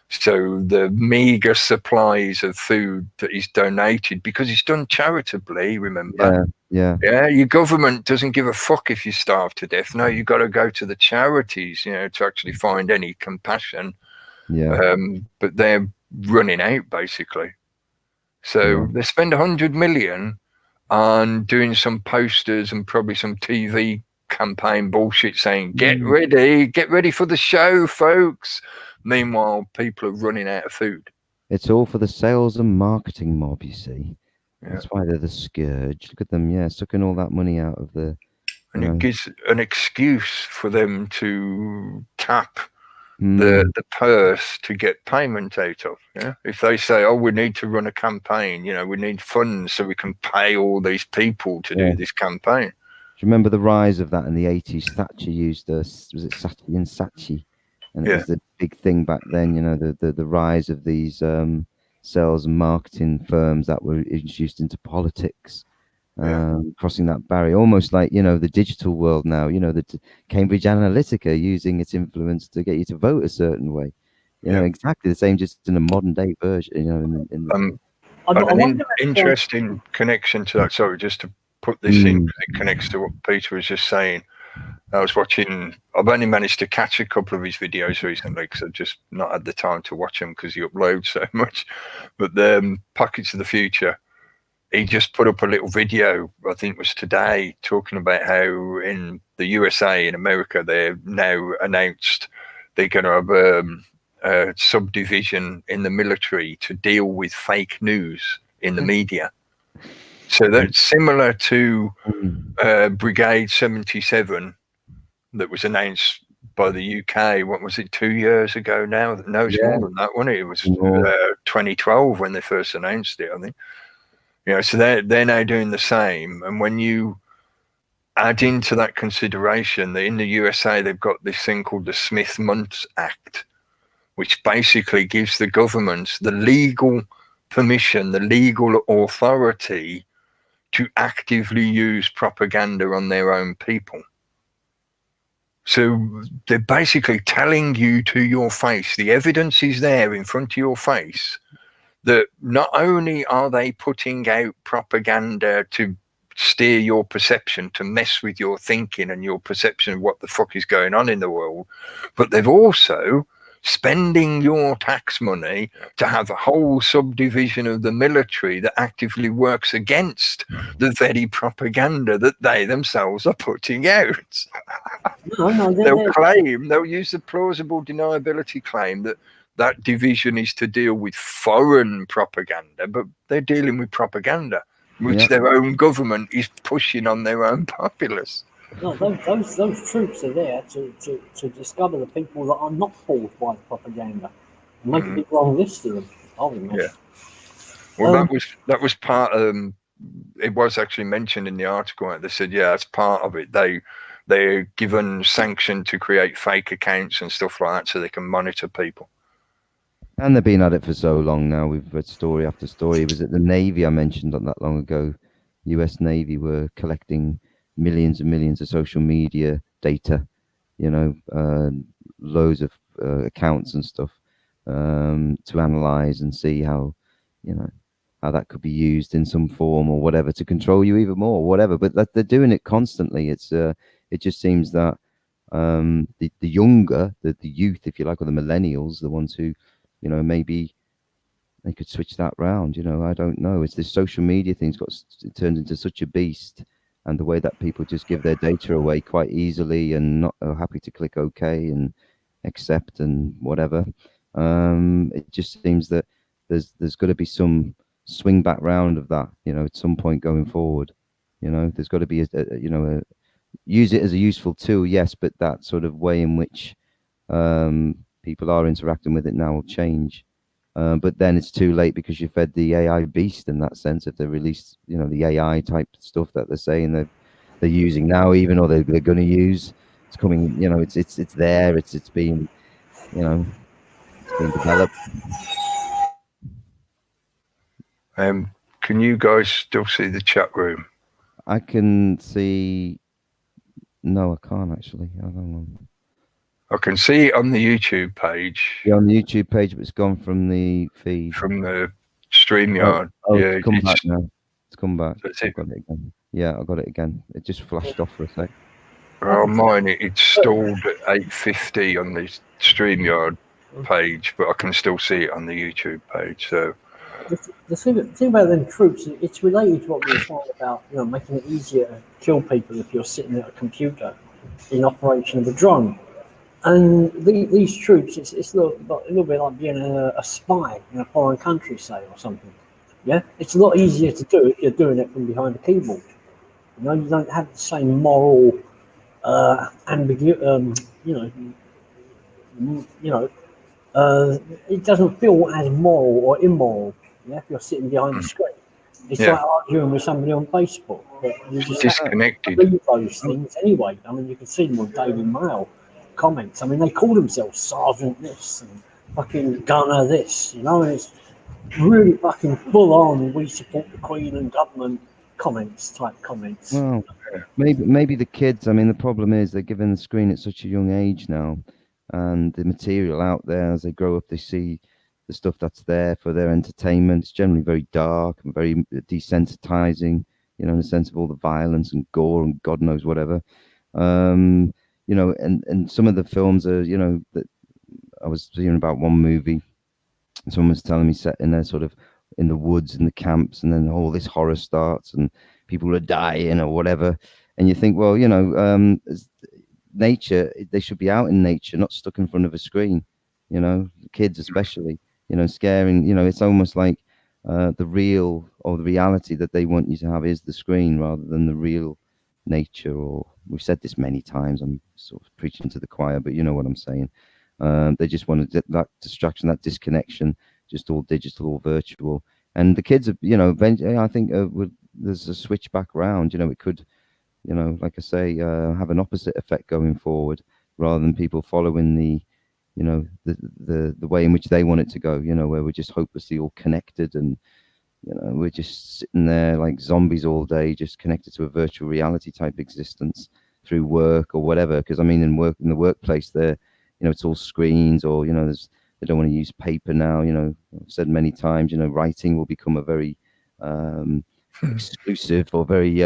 So the meager supplies of food that is donated, because it's done charitably, remember? Yeah. Your government doesn't give a fuck if you starve to death. No, you've got to go to the charities, to actually find any compassion. Yeah. But they're running out, basically. So they spend 100 million on doing some posters and probably some TV campaign bullshit saying, get ready for the show, folks. Meanwhile, people are running out of food. It's all for the sales and marketing mob, you see. Yeah. That's why they're the scourge. Look at them, sucking all that money out of the... And it gives an excuse for them to tap Mm. the purse to get payment out of. Yeah, if they say, "Oh, we need to run a campaign," we need funds so we can pay all these people to do this campaign. Do you remember the rise of that in the 80s? Thatcher used was it Saatchi and Saatchi, and it was the big thing back then. The rise of these sales and marketing firms that were introduced into politics. Crossing that barrier, almost like the digital world now. The Cambridge Analytica using its influence to get you to vote a certain way. Exactly the same, just in a modern day version. An interesting connection to that. Sorry, just to put this in, because it connects to what Peter was just saying. I've only managed to catch a couple of his videos recently because I've just not had the time to watch them because he uploads so much. But the Pockets of the Future, he just put up a little video, I think it was today, talking about how in the USA, in America, they've now announced they're going to have a subdivision in the military to deal with fake news in the media. So that's similar to Brigade 77 that was announced by the UK. What was it, 2 years ago now? No, it's more than that, wasn't it? It was 2012 when they first announced it, I think. So they're now doing the same. And when you add into that consideration that in the USA they've got this thing called the Smith-Mundt Act, which basically gives the governments the legal permission, the legal authority to actively use propaganda on their own people. So they're basically telling you to your face, the evidence is there in front of your face, that not only are they putting out propaganda to steer your perception, to mess with your thinking and your perception of what the fuck is going on in the world, but they've also spending your tax money to have a whole subdivision of the military that actively works against the very propaganda that they themselves are putting out. They'll use the plausible deniability claim that division is to deal with foreign propaganda, but they're dealing with propaganda, which their own government is pushing on their own populace. No, those troops are there to discover the people that are not fooled by propaganda and make a big long list of them. Well, that was part of it was actually mentioned in the article. They said, that's part of it. They're given sanction to create fake accounts and stuff like that so they can monitor people. And they've been at it for so long now. We've read story after story. Was it the Navy I mentioned not that long ago? US Navy were collecting millions and millions of social media data, loads of accounts and stuff to analyze and see how that could be used in some form or whatever to control you even more, whatever. But they're doing it constantly. It just seems that the younger, the youth, if you like, or the millennials, the ones who, maybe they could switch that round. I don't know. It's this social media thing's turned into such a beast, and the way that people just give their data away quite easily and not are happy to click OK and accept and whatever. It just seems that there's got to be some swing back round of that, at some point going forward. There's got to be use it as a useful tool, yes, but that sort of way in which people are interacting with it now will change. But then it's too late because you fed the AI beast in that sense. If they release, the AI type stuff that they're saying they're using now, even or they're going to use, it's coming. It's there. It's being, it's being developed. Can you guys still see the chat room? I can see. No, I can't actually. I don't know. I can see it on the YouTube page. Yeah, on the YouTube page, but it's gone from the feed. From the StreamYard. Oh, Yeah, it's come back it's, now. It's come back. that's I've it. got it again. Yeah, I got it again. It just flashed off for a sec. Well, mine, it's stalled at 8:50 on the StreamYard page, but I can still see it on the YouTube page. So The thing about them troops, it's related to what we were saying about, you know, making it easier to kill people if you're sitting at a computer in operation of a drone. And these troops, it's a little bit like being a spy in a foreign country, say, or something. Yeah, it's a lot easier to do if you're doing it from behind a keyboard. You know, you don't have the same moral ambiguity. It doesn't feel as moral or immoral. Yeah, if you're sitting behind the screen, it's like arguing with somebody on Facebook. But you just disconnected. believe those things anyway. I mean, you can see them on Daily Mail comments. I mean, they call themselves Sergeant this and fucking Gunner this, you know, and it's really fucking full on. We support the Queen and government type comments. Well, maybe the kids. I mean, the problem is they're given the screen at such a young age now, and the material out there as they grow up, they see the stuff that's there for their entertainment. It's generally very dark and very desensitizing. You know, in the sense of all the violence and gore and God knows whatever. You know, and some of the films are, you know, that I was hearing about one movie. Someone was telling me set in there sort of in the woods in the camps, and then all this horror starts and people are dying or whatever. And you think, well, you know, nature, they should be out in nature, not stuck in front of a screen, you know, kids especially, you know, scaring, you know, it's almost like the real or the reality that they want you to have is the screen rather than the real nature. Or we've said this many times, I'm sort of preaching to the choir, but you know what I'm saying. They just want that distraction, that disconnection, just all digital, all virtual. And the kids, you know, eventually, I think there's a switch back around. You know, it could, you know, like I say, have an opposite effect going forward, rather than people following the, you know, the way in which they want it to go. You know, where we're just hopelessly all connected, and you know, we're just sitting there like zombies all day, just connected to a virtual reality type existence through work or whatever. Because I mean, in the workplace, there, you know, it's all screens, or you know, they don't want to use paper now. You know, I've said many times, you know, writing will become a very exclusive or very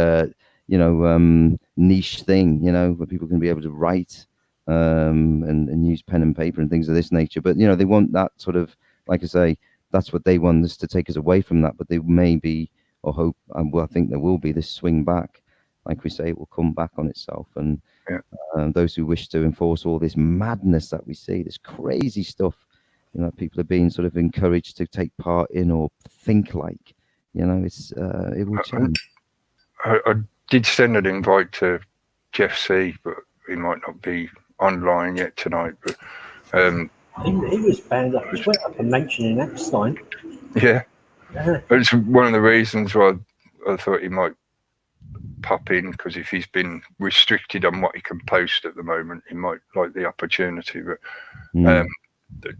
you know, niche thing. You know, where people can be able to write and use pen and paper and things of this nature. But you know, they want that sort of, like I say, that's what they want us to take us away from that. But they may be, or hope, well, I think there will be this swing back. Like we say, it will come back on itself, and those who wish to enforce all this madness that we see, this crazy stuff, you know, people are being sort of encouraged to take part in or think like, you know, it's it will change. I did send an invite to Jeff C, but he might not be online yet tonight. But he was banned off Twitter for mentioning Epstein. Yeah, it's one of the reasons why I thought he might pop in, because if he's been restricted on what he can post at the moment, he might like the opportunity. But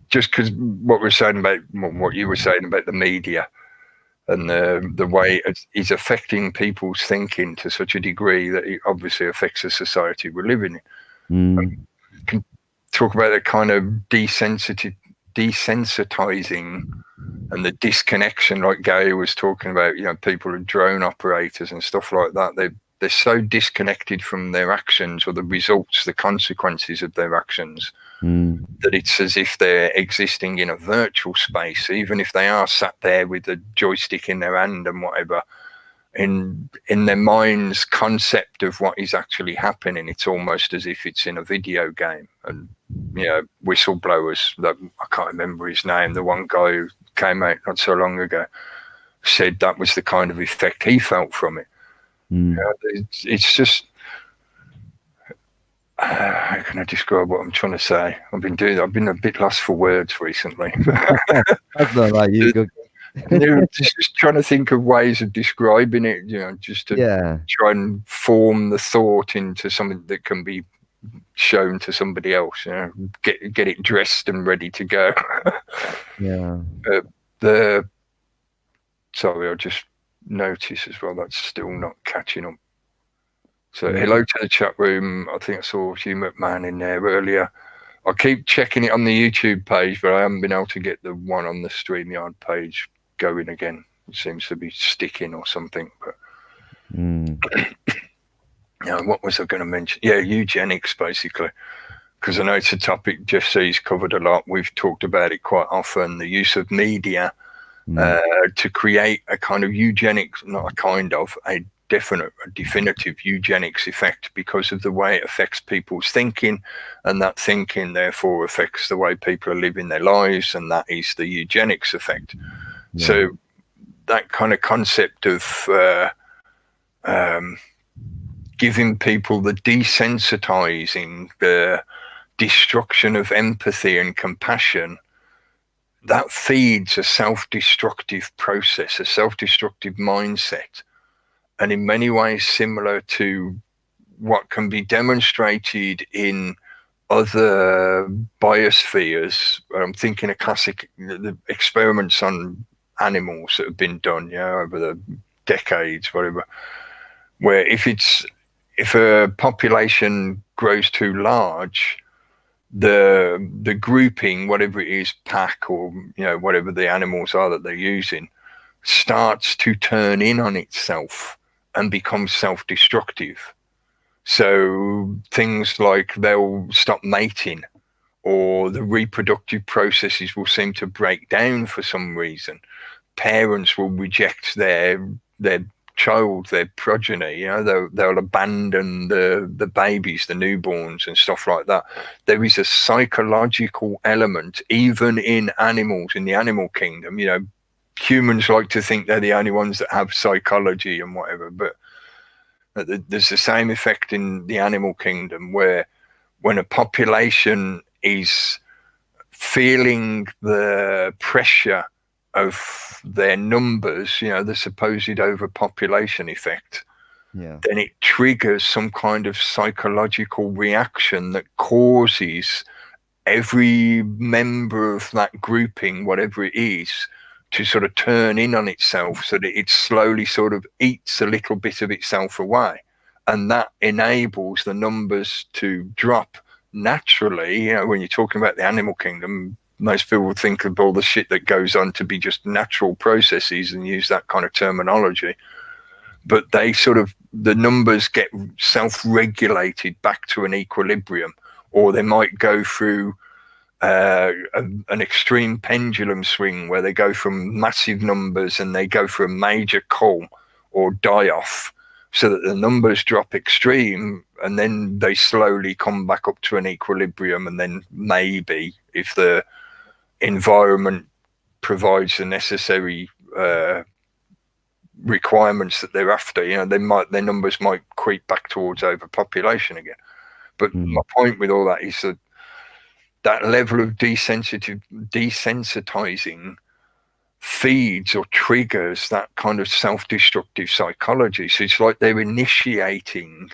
just because what we're saying about what you were saying about the media and the way it's affecting people's thinking to such a degree that it obviously affects the society we're living in. Can talk about the kind of desensitizing and the disconnection, like Gay was talking about. You know, people are drone operators and stuff like that. They're so disconnected from their actions or the results, the consequences of their actions, that it's as if they're existing in a virtual space, even if they are sat there with a joystick in their hand and whatever. In their mind's concept of what is actually happening, it's almost as if it's in a video game. And you know, whistleblowers, that I can't remember his name, the one guy who came out not so long ago, said that was the kind of effect he felt from it. You know, it's just how can I describe what I'm trying to say? I've been a bit lost for words recently. That's not like you. Just trying to think of ways of describing it, you know, just to try and form the thought into something that can be shown to somebody else, you know, get it dressed and ready to go. Sorry, I just noticed as well that's still not catching up. So hello to the chat room. I think I saw Hugh McMahon in there earlier. I keep checking it on the YouTube page, but I haven't been able to get the one on the StreamYard page going again. It seems to be sticking or something. But what was I going to mention? Yeah, eugenics, basically. Because I know it's a topic Jeff C's covered a lot. We've talked about it quite often. The use of media to create a kind of eugenics, not a kind of, a definitive eugenics effect because of the way it affects people's thinking, and that thinking therefore affects the way people are living their lives, and that is the eugenics effect. So that kind of concept of giving people the desensitizing, the destruction of empathy and compassion, that feeds a self-destructive process, a self-destructive mindset, and in many ways similar to what can be demonstrated in other biospheres. I'm thinking of classic the experiments on animals that have been done, over the decades, whatever, where if a population grows too large, the grouping, whatever it is, pack or whatever the animals are that they're using, starts to turn in on itself and become self-destructive. So things like they'll stop mating, or the reproductive processes will seem to break down for some reason. Parents will reject their child, their progeny. They'll abandon the babies, the newborns and stuff like that. There is a psychological element even in animals, in the animal kingdom. Humans like to think they're the only ones that have psychology and whatever, but there's the same effect in the animal kingdom, where when a population is feeling the pressure of their numbers, the supposed overpopulation effect, then it triggers some kind of psychological reaction that causes every member of that grouping, whatever it is, to sort of turn in on itself, so that it slowly sort of eats a little bit of itself away. And that enables the numbers to drop naturally. When you're talking about the animal kingdom, most people think of all the shit that goes on to be just natural processes and use that kind of terminology. But the numbers get self-regulated back to an equilibrium, or they might go through an extreme pendulum swing where they go from massive numbers and they go for a major cull or die off, so that the numbers drop extreme, and then they slowly come back up to an equilibrium. And then maybe if the environment provides the necessary requirements that they're after, their numbers might creep back towards overpopulation again. But my point with all that is that level of desensitizing feeds or triggers that kind of self-destructive psychology. So it's like they're initiating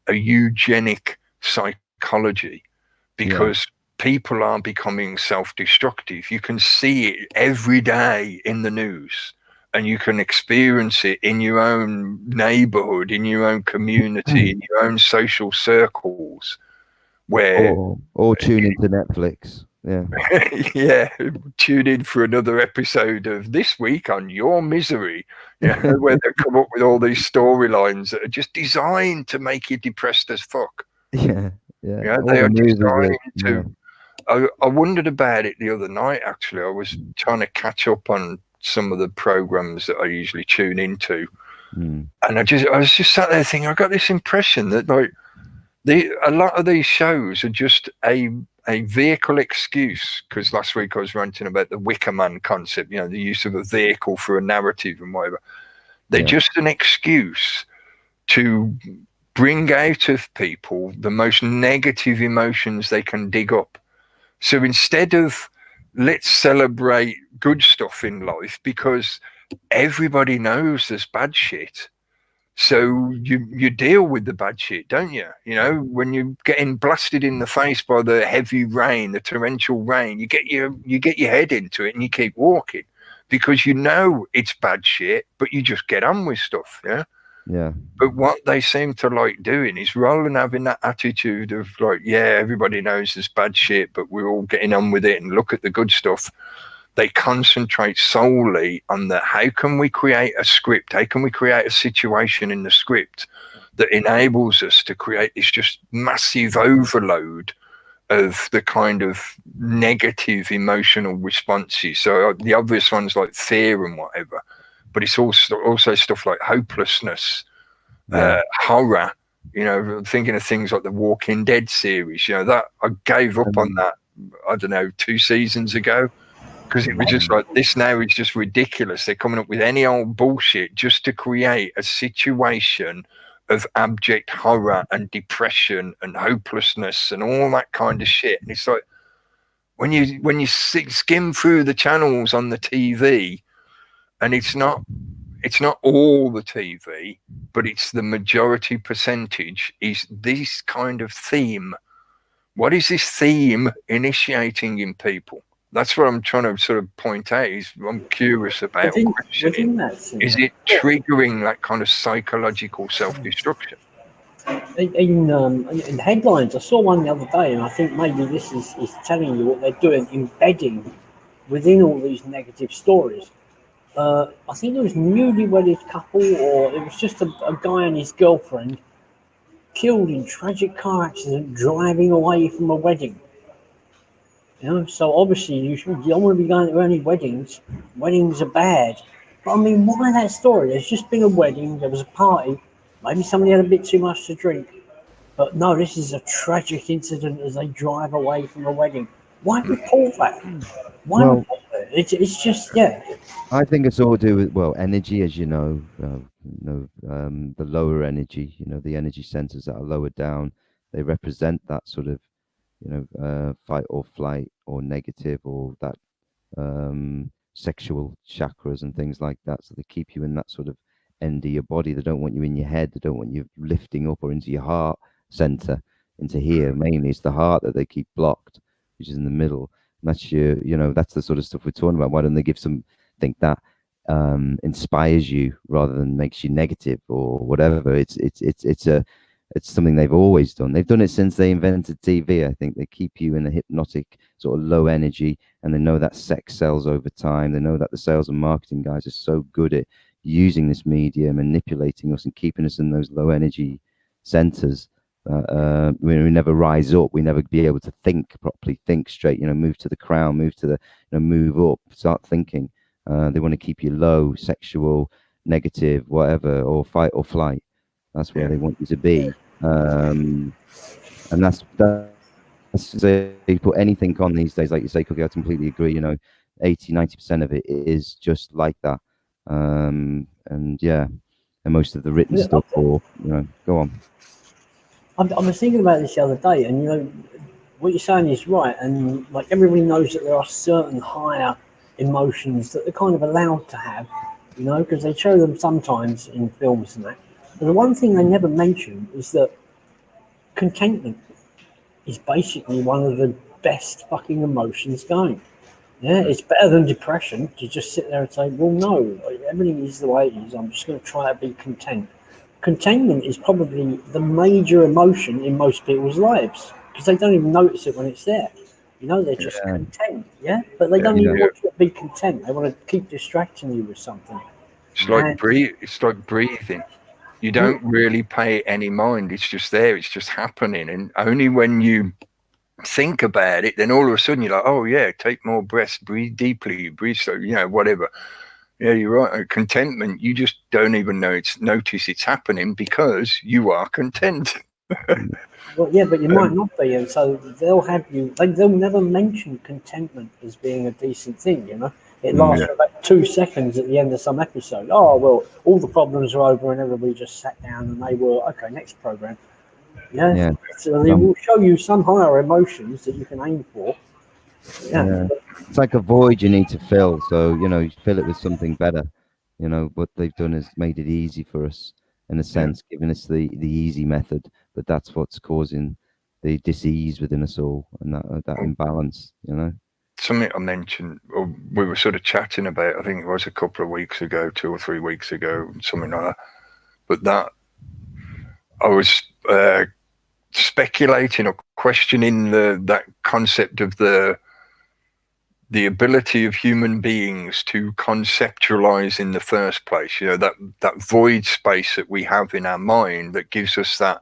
a eugenic psychology, because people are becoming self-destructive. You can see it every day in the news, and you can experience it in your own neighborhood, in your own community, in your own social circles, where or tune into Netflix. Tune in for another episode of This Week on Your Misery, where they come up with all these storylines that are just designed to make you depressed as fuck. They are designed to. I wondered about it the other night. Actually, I was trying to catch up on some of the programs that I usually tune into, and I was just sat there thinking, I got this impression that a lot of these shows are just a vehicle excuse. Because last week I was ranting about the Wicker Man concept, the use of a vehicle for a narrative and whatever. They're just an excuse to bring out of people the most negative emotions they can dig up. So instead of let's celebrate good stuff in life, because everybody knows there's bad shit, so you deal with the bad shit, don't you? When you're getting blasted in the face by the heavy rain, the torrential rain, you get your head into it and you keep walking, because it's bad shit, but you just get on with stuff. Yeah. But what they seem to like doing is, rather than having that attitude of like, yeah, everybody knows there's bad shit, but we're all getting on with it and look at the good stuff, they concentrate solely on the how can we create a script, how can we create a situation in the script that enables us to create this just massive overload of the kind of negative emotional responses. So the obvious ones like fear and whatever, but it's also stuff like hopelessness, horror, thinking of things like the Walking Dead series, that I gave up on that, I don't know, 2 seasons ago, because it was just like, this now is just ridiculous. They're coming up with any old bullshit just to create a situation of abject horror and depression and hopelessness and all that kind of shit. And it's like, when you skim through the channels on the TV, and it's not all the TV, but it's the majority percentage is this kind of theme. What is this theme initiating in people? That's what I'm trying to sort of point out. Is I'm curious about questioning. Is it triggering that kind of psychological self-destruction? In headlines, I saw one the other day, and I think maybe this is telling you what they're doing, embedding within all these negative stories. I think there was a newly-wedded couple, or it was just a guy and his girlfriend killed in tragic car accident driving away from a wedding. So obviously you don't want to be going to any weddings. Weddings are bad. But I mean, why that story? There's just been a wedding, there was a party, maybe somebody had a bit too much to drink. But no, this is a tragic incident as they drive away from a wedding. Why report that? Why report that? It's just, I think it's all to do with, energy, as you know, the lower energy, the energy centers that are lower down, they represent that sort of, fight or flight or negative, or that sexual chakras and things like that. So they keep you in that sort of end of your body. They don't want you in your head. They don't want you lifting up or into your heart center, into here. Mainly it's the heart that they keep blocked, which is in the middle. And that's that's the sort of stuff we're talking about. Why don't they give something that inspires you rather than makes you negative or whatever? It's something they've always done. They've done it since they invented TV. I think they keep you in a hypnotic sort of low energy, and they know that sex sells over time. They know that the sales and marketing guys are so good at using this media, manipulating us and keeping us in those low energy centers. We never rise up. We never be able to think properly, think straight, move to the crown, move to the, move up, start thinking. They want to keep you low, sexual, negative, whatever, or fight or flight. That's where they want you to be. And that's you put anything on these days, like you say, Cookie, I completely agree. 80-90% of it is just like that. And most of the written stuff, or go on. I was thinking about this the other day, and what you're saying is right, and like everybody knows that there are certain higher emotions that they're kind of allowed to have, because they show them sometimes in films and that. But the one thing they never mention is that contentment is basically one of the best fucking emotions going. Yeah, it's better than depression to just sit there and say, well, no, everything is the way it is. I'm just going to try to be content. Contentment is probably the major emotion in most people's lives because they don't even notice it when it's there. They're just content, but they don't even want to be content. They want to keep distracting you with something. It's like breathing. You don't really pay any mind. It's just there. It's just happening. And only when you think about it, then all of a sudden you're like, oh yeah, take more breaths, breathe deeply, breathe so, whatever. Yeah, you're right. Contentment, you just don't even notice it's happening because you are content. Well, yeah, but you might not be, and so they'll have you. They'll never mention contentment as being a decent thing. It lasts for about 2 seconds at the end of some episode. Oh well, all the problems are over, and everybody just sat down and they were okay. Next program. Yeah. So they will show you some higher emotions that you can aim for. Yeah. It's like a void you need to fill. So you fill it with something better. What they've done is made it easy for us, in a sense, giving us the easy method. But that's what's causing the disease within us all, and that imbalance. Something I mentioned, or we were sort of chatting about, I think it was a couple of weeks ago, 2 or 3 weeks ago, something like that. but that I was speculating or questioning that concept of the ability of human beings to conceptualize in the first place. You know, that void space that we have in our mind that gives us that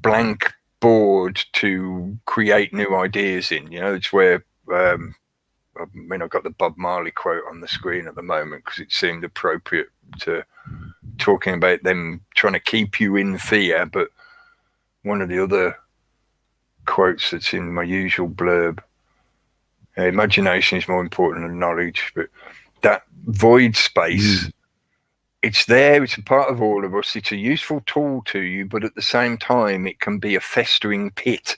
blank board to create new ideas in. You know, it's where I mean, I've got the Bob Marley quote on the screen at the moment because it seemed appropriate to talking about them trying to keep you in fear. But one of the other quotes that's in my usual blurb, imagination is more important than knowledge, but that void space, it's there, it's a part of all of us, it's a useful tool to you, but at the same time it can be a festering pit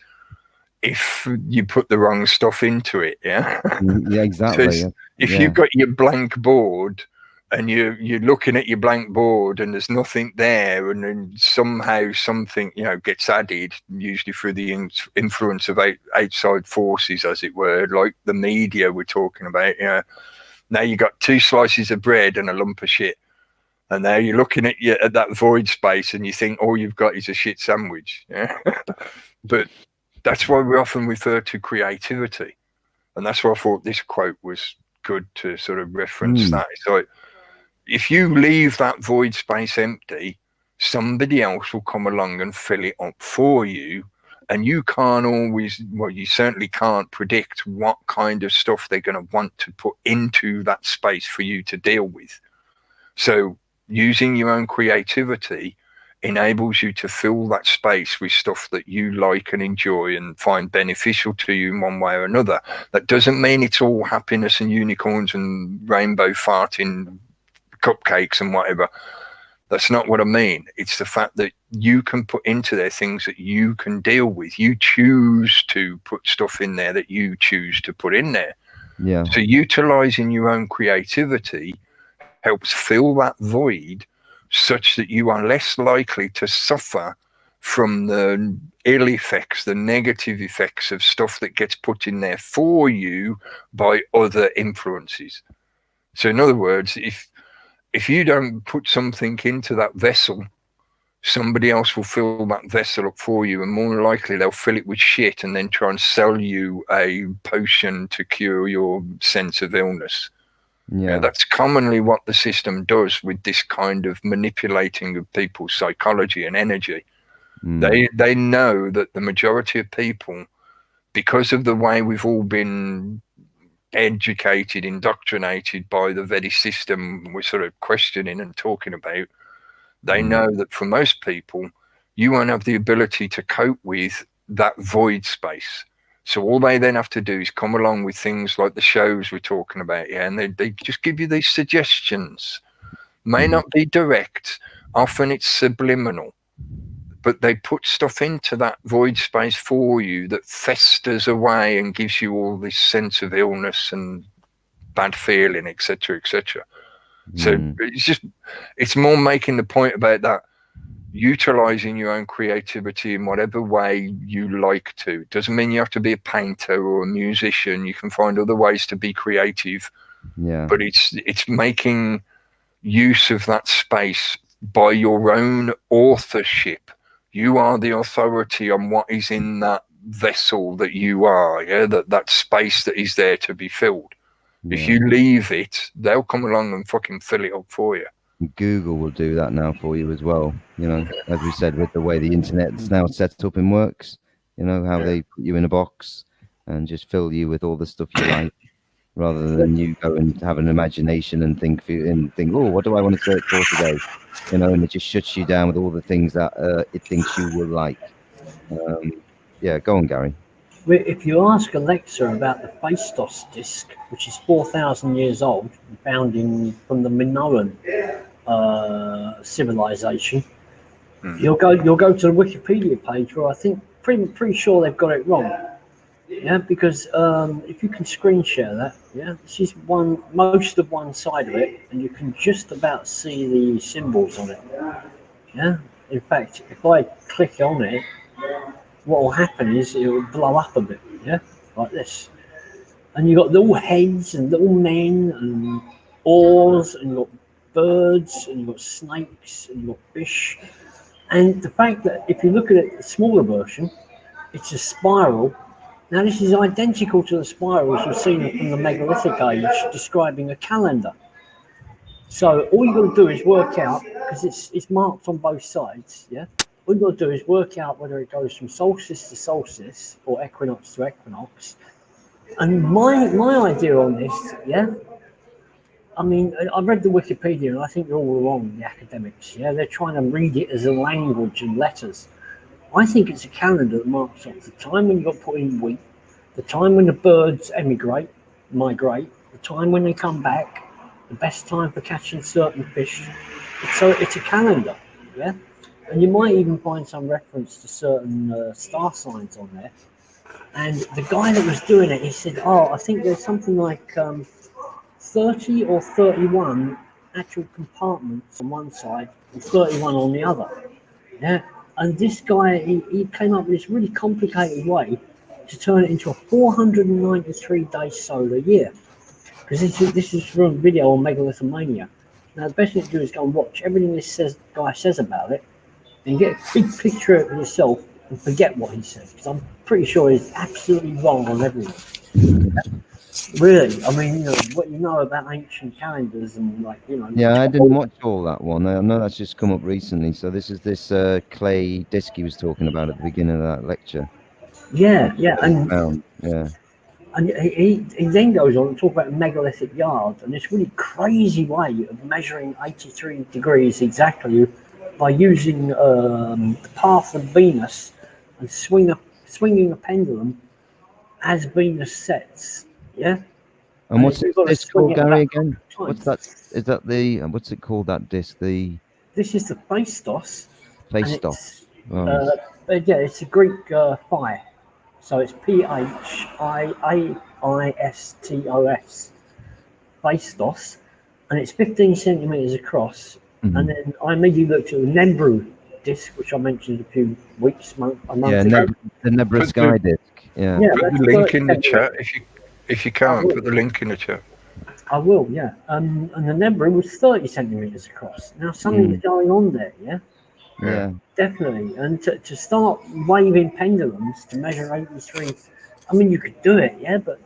if you put the wrong stuff into it. Yeah, exactly. So if you've got your blank board and you're looking at your blank board and there's nothing there, and then somehow something, you know, gets added, usually through the influence of outside forces, as it were, like the media we're talking about. You know, now you got 2 slices of bread and a lump of shit, and now you're looking at that void space and you think all you've got is a shit sandwich. Yeah, but that's why we often refer to creativity, and that's why I thought this quote was good to sort of reference that. It's like, if you leave that void space empty, somebody else will come along and fill it up for you. And you can't always, well, you certainly can't predict what kind of stuff they're going to want to put into that space for you to deal with. So using your own creativity enables you to fill that space with stuff that you like and enjoy and find beneficial to you in one way or another. That doesn't mean it's all happiness and unicorns and rainbow farting cupcakes and whatever. That's not what I mean. It's the fact that you can put into there things that you can deal with. You choose to put stuff in there that you choose to put in there. Yeah. So utilizing your own creativity helps fill that void such that you are less likely to suffer from the ill effects, the negative effects of stuff that gets put in there for you by other influences. So in other words, if you don't put something into that vessel, somebody else will fill that vessel up for you, and more likely they'll fill it with shit and then try and sell you a potion to cure your sense of illness. Yeah, that's commonly what the system does with this kind of manipulating of people's psychology and energy. They know that the majority of people, because of the way we've all been educated, indoctrinated by the very system we're sort of questioning and talking about, they know that for most people, you won't have the ability to cope with that void space. So all they then have to do is come along with things like the shows we're talking about, yeah, and they just give you these suggestions. May not be direct, often it's subliminal, but they put stuff into that void space for you that festers away and gives you all this sense of illness and bad feeling, etc., etc. So it's more making the point about that, utilizing your own creativity in whatever way you like to. Doesn't mean you have to be a painter or a musician. You can find other ways to be creative. Yeah. But it's making use of that space by your own authorship. You are the authority on what is in that vessel that you are, yeah, that space that is there to be filled. Yeah. If you leave it, they'll come along and fucking fill it up for you. Google will do that now for you as well. You know, as we said, with the way the internet's now set up and works, you know, how they put you in a box and just fill you with all the stuff you like, rather than you go and have an imagination and think, oh, what do I want to search for today? You know, and it just shuts you down with all the things that it thinks you will like. Yeah, go on, Gary. If you ask Alexa about the Phaistos disk, which is 4,000 years old, found from the Minoan civilization, you'll go to the Wikipedia page where I think pretty sure they've got it wrong. Yeah, because if you can screen share that, yeah, this is most of one side of it, and you can just about see the symbols on it. Yeah, in fact, if I click on it, what will happen is it will blow up a bit, yeah, like this. And you've got little heads and little men and oars, and you've got birds, and you've got snakes, and you've got fish. And the fact that if you look at it, the smaller version, it's a spiral. Now this is identical to the spirals we've seen from the megalithic age, describing a calendar. So all you've got to do is work out, because it's marked on both sides, yeah? All you've got to do is work out whether it goes from solstice to solstice or equinox to equinox. And my idea on this, yeah, I mean, I read the Wikipedia and I think they're all wrong, the academics, yeah? They're trying to read it as a language and letters. I think it's a calendar that marks off the time when you got put in wheat, the time when the birds migrate, the time when they come back, the best time for catching certain fish. So it's a calendar, yeah? And you might even find some reference to certain star signs on there. And the guy that was doing it, he said, I think there's something like 30 or 31 actual compartments on one side and 31 on the other, yeah? And this guy, he came up with this really complicated way to turn it into a 493-day solar year. Because this is from a video on megalithomania. Now, the best thing to do is go and watch everything this guy says about it, and get a big picture of it yourself and forget what he says. Because I'm pretty sure he's absolutely wrong on everything. Really, I mean, what you know about ancient calendars and Yeah, I didn't watch all that one. I know that's just come up recently. So this is this clay disc he was talking about at the beginning of that lecture. Yeah, and he then goes on to talk about a megalithic yard and this really crazy way of measuring 83 degrees exactly by using the path of Venus and swinging a pendulum as Venus sets. Yeah. And what's this called, Gary, again? What's that? Is that the what's it called? That disc? This is the Phaistos. Phaistos. Yeah, it's a Greek phi. So it's Phaistos, Phaistos, and it's 15 centimeters across. Mm-hmm. And then I immediately looked at the Nebru disc, which I mentioned a few weeks, a month ago. The Nebra Sky disc. Yeah. Put the link in the chat if you can't. Put the link in the chat. I will, yeah. And the Nebra was 30 centimeters across. Now something's going on there, yeah. Yeah, definitely. And to start waving pendulums to measure 83, I mean, you could do it, yeah, but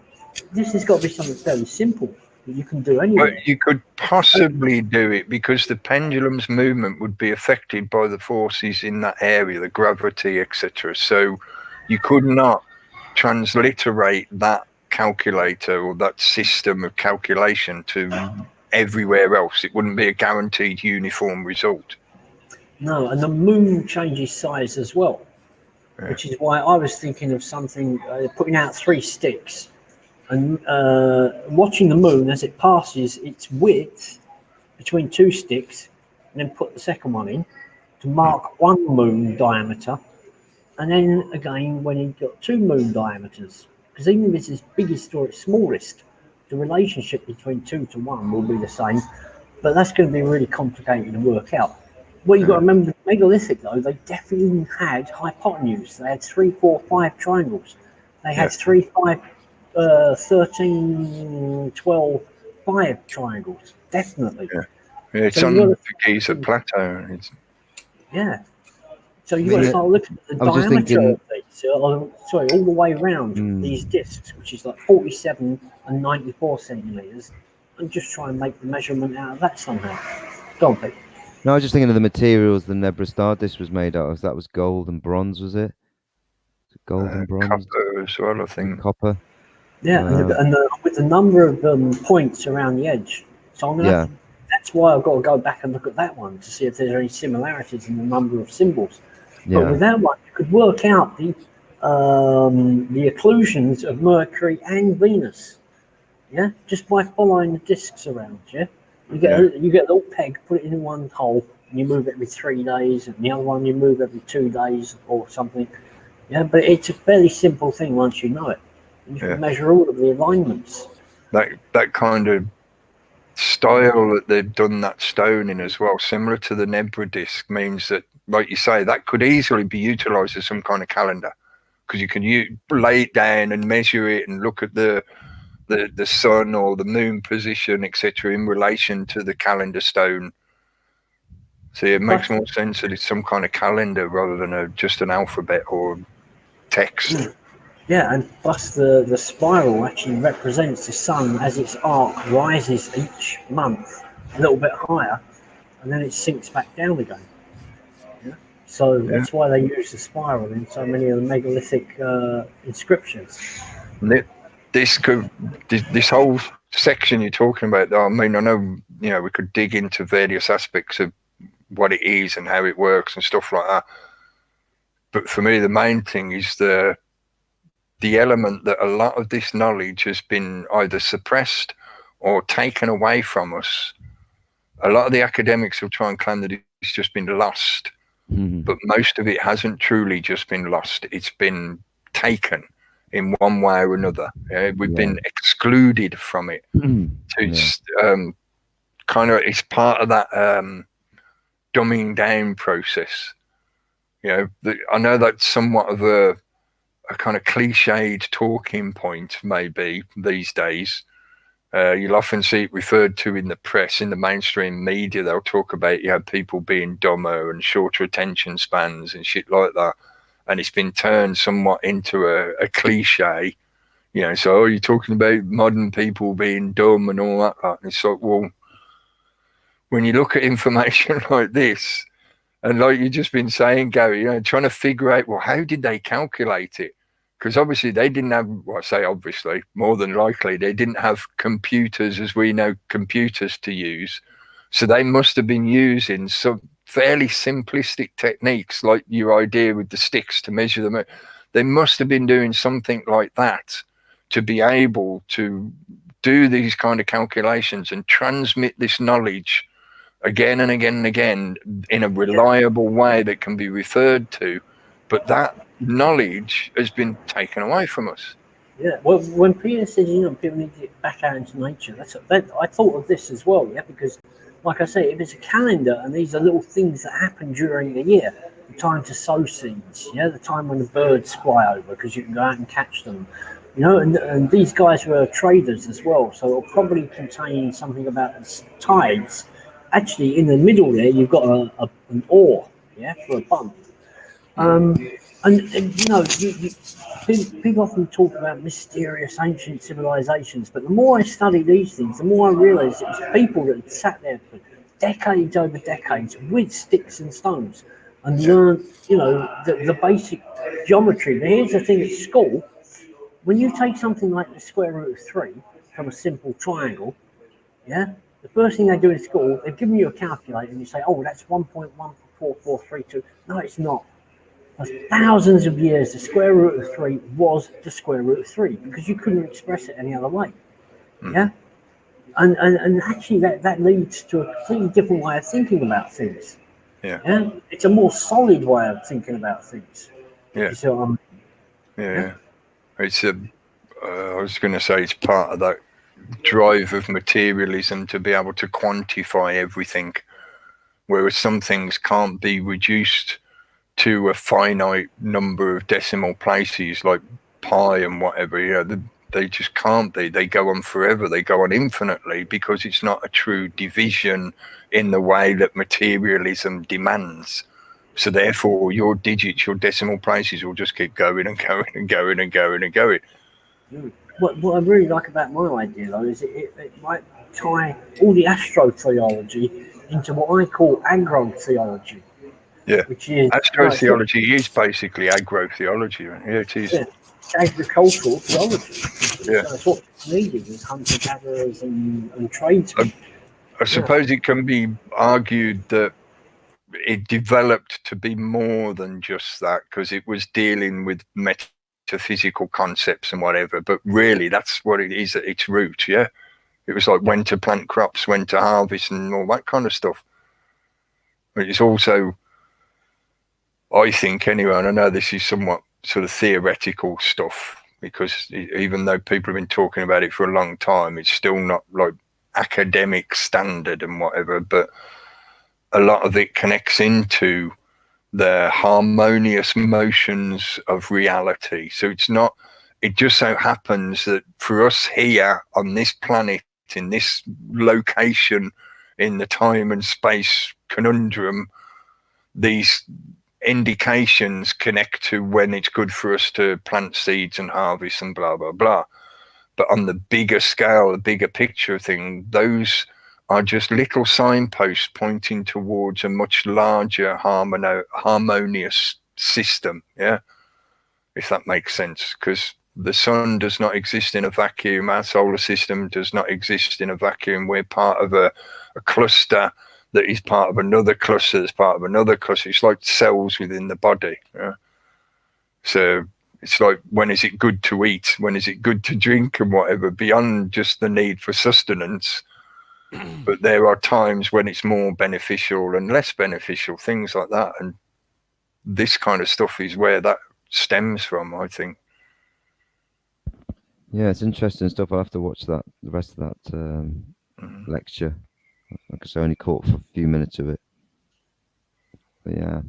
this has got to be something fairly simple that you can do anyway. But you could possibly do it because the pendulum's movement would be affected by the forces in that area, the gravity, etc. So you could not transliterate that calculator or that system of calculation to everywhere else. It wouldn't be a guaranteed uniform result. No, and the moon changes size as well, which is why I was thinking of something, putting out 3 sticks and watching the moon as it passes its width between 2 sticks, and then put the second one in to mark 1 moon diameter, and then again when you've got 2 moon diameters, because even if it's its biggest or its smallest, the relationship between 2 to 1 will be the same, but that's going to be really complicated to work out. Well, you've got to remember, megalithic though, they definitely had hypotenuse. They had 3, 4, 5 triangles. They had 3, 5, 13, 12, 5 triangles. Definitely. Yeah, it's so on the Giza plateau. Yeah. So you've got to start looking at the diameter of these. All the way around these discs, which is like 47 and 94 centimeters, and just try and make the measurement out of that somehow. Go on, Pete. No, I was just thinking of the materials the Nebra Star disc was made out of. That was gold and bronze, was it? Gold and bronze? Copper as well, I think. Copper. Yeah, and with the number of points around the edge. So I'm gonna that's why I've got to go back and look at that one to see if there's any similarities in the number of symbols. Yeah. But with that one, you could work out the occlusions of Mercury and Venus. Yeah, just by following the discs around. Yeah. You get a little peg, put it in one hole, and you move it every 3 days, and the other one you move every 2 days or something. Yeah, but it's a fairly simple thing once you know it. And you can measure all of the alignments. That kind of style that they've done that stone in as well, similar to the Nebra disc, means that, like you say, that could easily be utilised as some kind of calendar, because you can lay it down and measure it and look at the the sun or the moon position, etc., in relation to the calendar stone. So it makes more sense that it's some kind of calendar rather than just an alphabet or text. Yeah, and plus the spiral actually represents the sun as its arc rises each month a little bit higher, and then it sinks back down again. Yeah? So that's why they use the spiral in so many of the megalithic inscriptions. And this whole section you're talking about, I mean, I know, we could dig into various aspects of what it is and how it works and stuff like that. But for me, the main thing is the element that a lot of this knowledge has been either suppressed or taken away from us. A lot of the academics will try and claim that it's just been lost, but most of it hasn't truly just been lost. It's been taken in one way or another. We've been excluded from it. It's it's part of that dumbing down process. I know that's somewhat of a kind of cliched talking point maybe these days. You'll often see it referred to in the press, in the mainstream media. They'll talk about people being dumber and shorter attention spans and shit like that, and it's been turned somewhat into a cliche. So you're talking about modern people being dumb and all that. And it's like, well, when you look at information like this, and like you've just been saying, Gary, trying to figure out, well, how did they calculate it? Because obviously they didn't have, well, I say obviously, more than likely, they didn't have computers as we know computers to use. So they must have been using some fairly simplistic techniques, like your idea with the sticks to measure them. They must have been doing something like that to be able to do these kind of calculations and transmit this knowledge again and again and again in a reliable way that can be referred to. But that knowledge has been taken away from us. Yeah, well, when Peter says, people need to get back out into nature, I thought of this as well, because, like I say, if it's a calendar and these are little things that happen during the year, the time to sow seeds, the time when the birds fly over because you can go out and catch them, and these guys were traders as well, so it'll probably contain something about tides. Actually, in the middle there, you've got an oar, for a bump. People often talk about mysterious ancient civilizations, but the more I study these things, the more I realise it was people that had sat there for decades over decades with sticks and stones and learned, the basic geometry. But here's the thing: at school, when you take something like the square root of 3 from a simple triangle, the first thing they do in school, they've given you a calculator and you say, oh, that's 1.14432. No, it's not. For thousands of years, the square root of 3 was the square root of 3 because you couldn't express it any other way. And actually that leads to a completely different way of thinking about things. It's a more solid way of thinking about things. You see what I mean? It's I was going to say it's part of that drive of materialism to be able to quantify everything, whereas some things can't be reduced to a finite number of decimal places like pi and whatever. They just can't be. They go on forever. They go on infinitely because it's not a true division in the way that materialism demands. So therefore, your digits, your decimal places will just keep going and going and going and going and going. What I really like about my idea, though, is it might tie all the astrotheology into what I call agrotheology. Which is astrotheology is basically agrotheology. It is. It's agricultural theology. That's what's needed is hunter-gatherers and tradesmen. I suppose it can be argued that it developed to be more than just that because it was dealing with metaphysical concepts and whatever, but really that's what it is at its root. It was like when to plant crops, when to harvest and all that kind of stuff. But it's also, I think anyway, and I know this is somewhat sort of theoretical stuff because even though people have been talking about it for a long time, it's still not like academic standard and whatever, but a lot of it connects into the harmonious motions of reality. So it's not it just so happens that for us here on this planet, in this location, in the time and space conundrum, these indications connect to when it's good for us to plant seeds and harvest and blah, blah, blah. But on the bigger scale, the bigger picture thing, those are just little signposts pointing towards a much larger harmonious system. Yeah, if that makes sense, because the sun does not exist in a vacuum. Our solar system does not exist in a vacuum. We're part of a cluster that is part of another cluster that's part of another cluster. It's like cells within the body. Yeah? So it's like, when is it good to eat? When is it good to drink and whatever, beyond just the need for sustenance? But there are times when it's more beneficial and less beneficial, things like that. And this kind of stuff is where that stems from, I think. Yeah, it's interesting stuff. I'll have to watch the rest of that lecture. Like I said, I only caught for a few minutes of it. But yeah,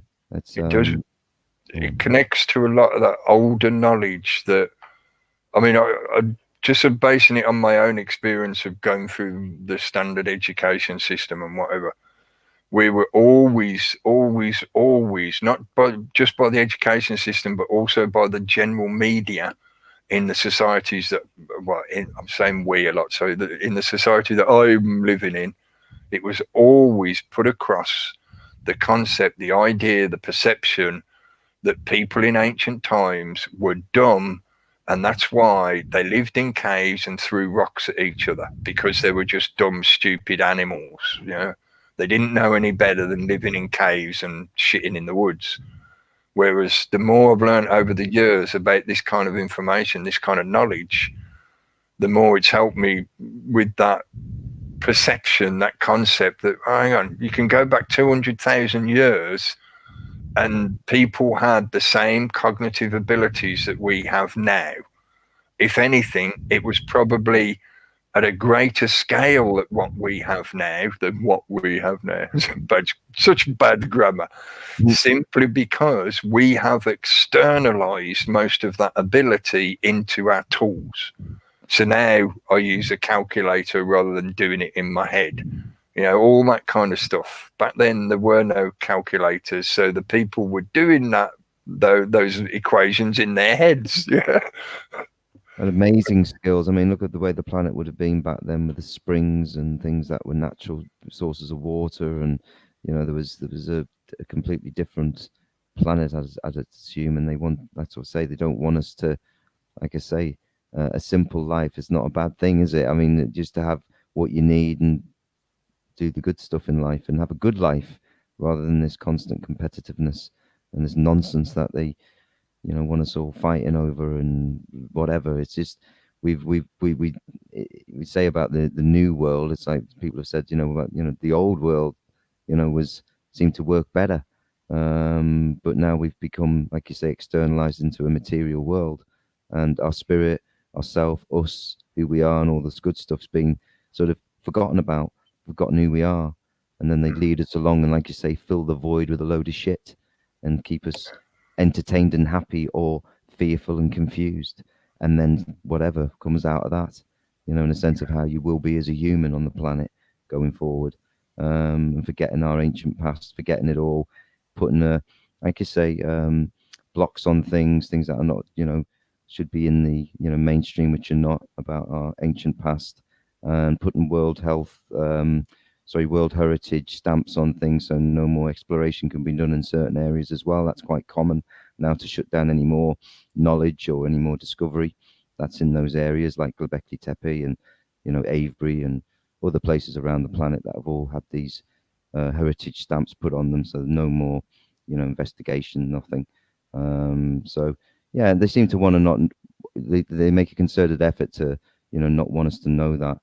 it connects to a lot of that older knowledge that, I mean, I just am basing it on my own experience of going through the standard education system and whatever. We were always, not just by the education system, but also by the general media in the societies that, well, I'm saying we a lot, so in the society that I'm living in, it was always put across the concept, the idea, the perception that people in ancient times were dumb, and that's why they lived in caves and threw rocks at each other, because they were just dumb, stupid animals. You know, they didn't know any better than living in caves and shitting in the woods. Whereas the more I've learned over the years about this kind of information, this kind of knowledge, the more it's helped me with that perception, that concept that, hang on, you can go back 200,000 years and people had the same cognitive abilities that we have now. If anything, it was probably at a greater scale at what we have now than what we have now. Such bad grammar. Simply because we have externalized most of that ability into our tools. So now I use a calculator rather than doing it in my head. You know, all that kind of stuff. Back then, there were no calculators, so the people were doing those equations in their heads. Yeah. And amazing skills. I mean, look at the way the planet would have been back then with the springs and things that were natural sources of water, and you know, there was a completely different planet as it's assumed, and that's what I say, they don't want us to, like I say, a simple life is not a bad thing, is it? I mean, just to have what you need and do the good stuff in life and have a good life, rather than this constant competitiveness and this nonsense that they, you know, want us all fighting over and whatever. It's just we say about the new world. It's like people have said, you know, about, you know, the old world, you know, seemed to work better, but now we've become, like you say, externalized into a material world, and our spirit, ourself, us, who we are, and all this good stuff's being sort of forgotten about. Forgotten who we are, and then they lead us along and, like you say, fill the void with a load of shit and keep us entertained and happy, or fearful and confused, and then whatever comes out of that, you know, in a sense of how you will be as a human on the planet going forward, and forgetting our ancient past, forgetting it all, putting like you say, blocks on things that are not, you know, should be in the, you know, mainstream, which are not, about our ancient past, and putting world heritage stamps on things, so no more exploration can be done in certain areas as well. That's quite common now, to shut down any more knowledge or any more discovery that's in those areas, like Göbekli Tepe and, you know, Avebury and other places around the planet that have all had these heritage stamps put on them, so no more, you know, investigation, nothing. So yeah, they seem to want to not, they make a concerted effort to, you know, not want us to know that.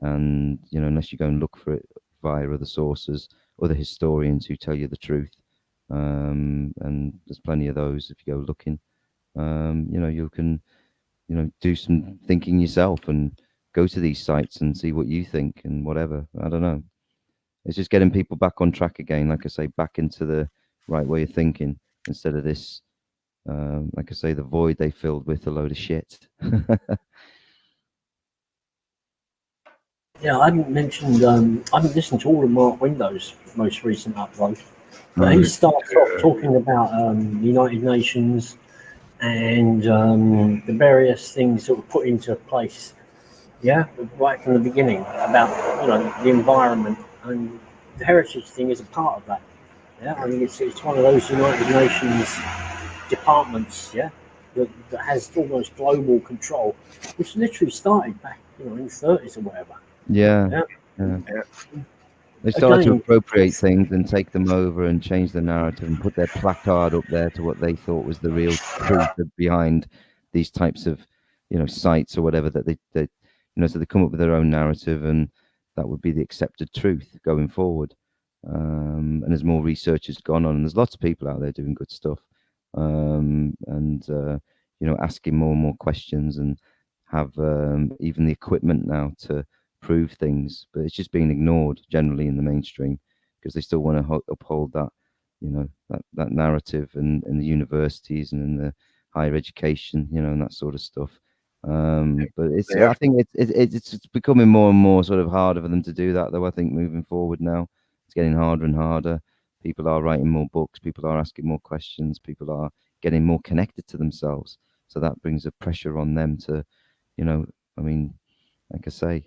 And, you know, unless you go and look for it via other sources, other historians who tell you the truth, and there's plenty of those if you go looking, you know, you can, you know, do some thinking yourself and go to these sites and see what you think and whatever. I don't know. It's just getting people back on track again, like I say, back into the right way of thinking, instead of this like I say, the void they filled with a load of shit. Yeah, I haven't mentioned. I haven't listened to all of Mark Window's most recent upload, but he starts off talking about the United Nations and the various things that were put into place. Yeah, right from the beginning about the environment, and the heritage thing is a part of that. Yeah, I mean it's one of those United Nations departments. Yeah, that has almost global control, which literally started back in the 30s or whatever. Yeah. Yeah. They started to Again, appropriate things and take them over and change the narrative and put their placard up there to what they thought was the real truth behind these types of, sites or whatever that they so they come up with their own narrative, and that would be the accepted truth going forward. And as more research has gone on, and there's lots of people out there doing good stuff, and asking more and more questions, and have even the equipment now to prove things, but it's just being ignored generally in the mainstream because they still want to uphold that, that narrative in the universities and in the higher education, and that sort of stuff. But I think it's becoming more and more sort of harder for them to do that, though. I think moving forward now, it's getting harder and harder. People are writing more books. People are asking more questions. People are getting more connected to themselves. So that brings a pressure on them to, I mean, like I say,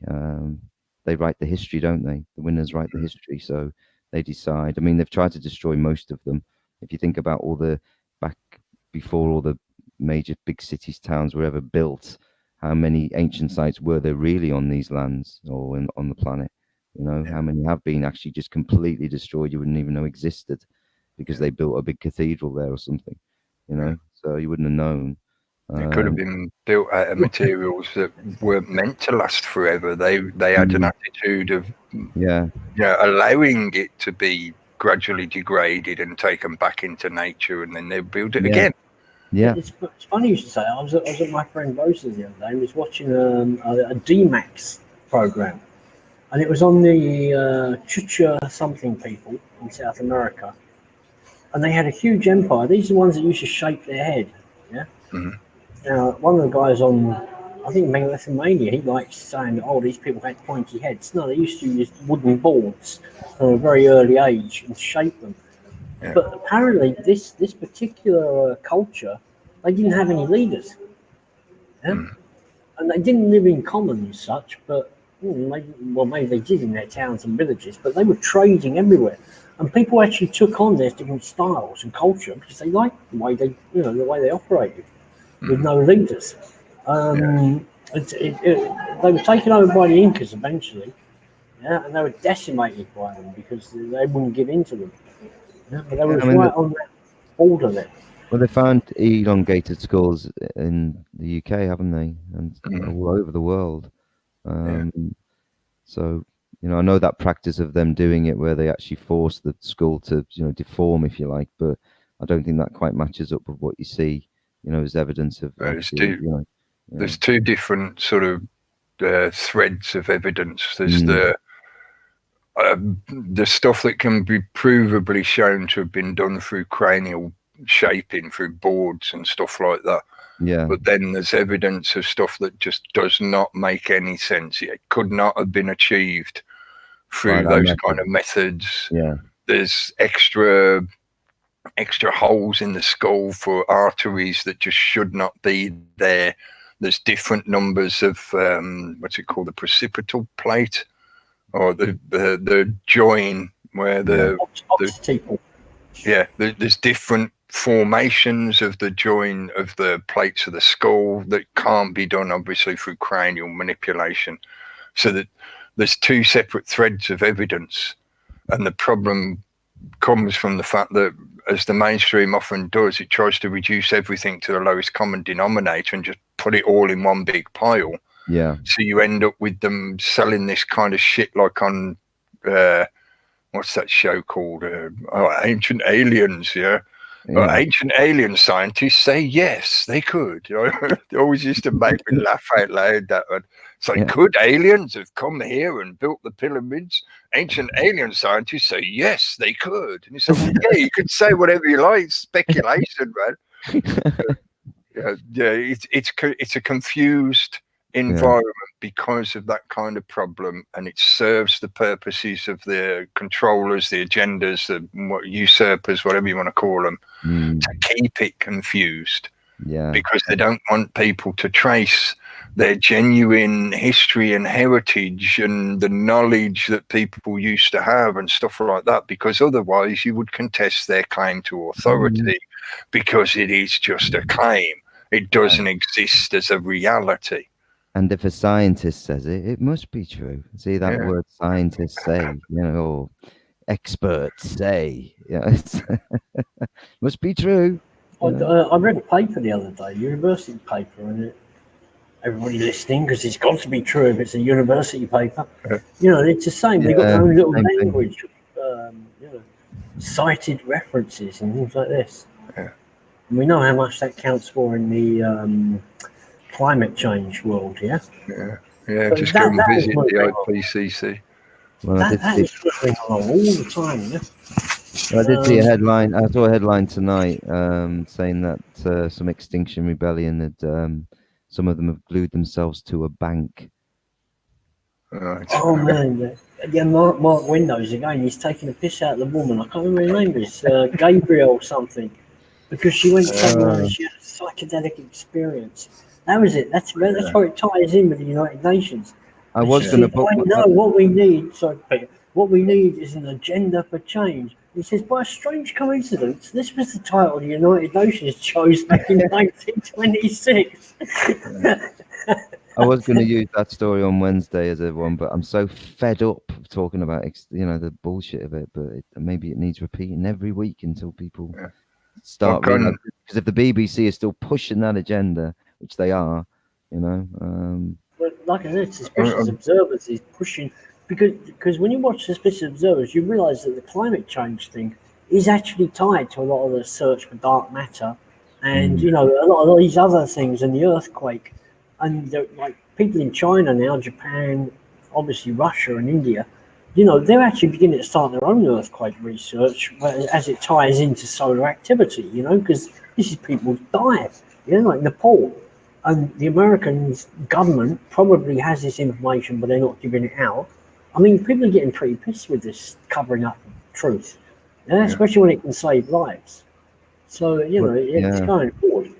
they write the history, don't they? The winners write the history, so they decide. I mean, they've tried to destroy most of them. If you think about all the back before all the major big cities, towns were ever built, how many ancient sites were there really on these lands or on the planet? How many have been actually just completely destroyed? You wouldn't even know existed because they built a big cathedral there or something. So you wouldn't have known. It could have been built out of materials that weren't meant to last forever. They had an attitude of allowing it to be gradually degraded and taken back into nature, and then they build it again. Yeah, it's funny you should say. I was at my friend Rose's the other day. He was watching a D-Max program, and it was on the Chucha something people in South America, and they had a huge empire. These are the ones that used to shake their head. Yeah. Mm-hmm. Now, one of the guys on, I think Megalithomania, he likes saying, "Oh, these people had pointy heads." No, they used to use wooden boards from a very early age and shape them. Yeah. But apparently, this particular culture, they didn't have any leaders. Yeah? And they didn't live in commons as such, but maybe they did in their towns and villages, but they were trading everywhere. And people actually took on their different styles and culture because they liked the way they operated with no leaders. They were taken over by the Incas eventually, and they were decimated by them because they wouldn't give in to them. Yeah, but they were right on that border there. Well, they found elongated skulls in the UK, haven't they? And all over the world. So, I know that practice of them doing it where they actually force the skull to, deform, if you like, but I don't think that quite matches up with what you see, as evidence of. There's two different sort of threads of evidence. There's the stuff that can be provably shown to have been done through cranial shaping, through boards and stuff like that. Yeah. But then there's evidence of stuff that just does not make any sense. It could not have been achieved through those kind of methods. Yeah. There's extra holes in the skull for arteries that just should not be there. There's different numbers of what's it called, the precipitable plate, or the join where there's different formations of the join of the plates of the skull that can't be done obviously through cranial manipulation. So that there's two separate threads of evidence, and the problem comes from the fact that, as the mainstream often does, it tries to reduce everything to the lowest common denominator and just put it all in one big pile. Yeah. So you end up with them selling this kind of shit like on what's that show called? Ancient Aliens, yeah. Ancient alien scientists say yes, they could. They always used to make me laugh out loud, that one. It's like, could aliens have come here and built the pyramids? Ancient alien scientists say yes, they could. And it's like, yeah, you could say whatever you like, it's speculation, man. It's a confused environment because of that kind of problem, and it serves the purposes of the controllers, the agendas, the usurpers, whatever you want to call them, to keep it confused. Yeah, because they don't want people to trace their genuine history and heritage and the knowledge that people used to have and stuff like that, because otherwise you would contest their claim to authority because it is just a claim. It doesn't exist as a reality. And if a scientist says it, it must be true. See that word scientists say, or experts say, it must be true. I read a paper the other day, university paper, and everybody listening, because it's got to be true if it's a university paper. It's the same. They've got their own little language, cited references and things like this. Yeah. And we know how much that counts for in the climate change world, Yeah, just go and visit the IPCC. Well, that is going on all the time, I did see a headline. I saw a headline tonight saying that some Extinction Rebellion had, some of them have glued themselves to a bank. Right. Oh man, Mark Windows again. He's taking a piss out of the woman. I can't remember her name. It's Gabriel or something, because she went somewhere and she had a psychedelic experience. That was it. That's where it ties in with the United Nations. I was going to put. What we need. Sorry, Peter. What we need is an agenda for change. He says, by a strange coincidence, this was the title the United Nations chose back in 1926. I was going to use that story on Wednesday as a one, but I'm so fed up of talking about the bullshit of it. But maybe it needs repeating every week until people start realizing. Because if the BBC is still pushing that agenda, which they are, But like I said, Suspicious Observers is pushing, because when you watch Suspicious Observers, you realise that the climate change thing is actually tied to a lot of the search for dark matter, and a lot of these other things, and the earthquake, and like people in China now, Japan, obviously Russia and India, they're actually beginning to start their own earthquake research as it ties into solar activity, because this is people's diet, like Nepal. And the American government probably has this information, but they're not giving it out. I mean, people are getting pretty pissed with this covering up truth, especially when it can save lives. So, it's going forward.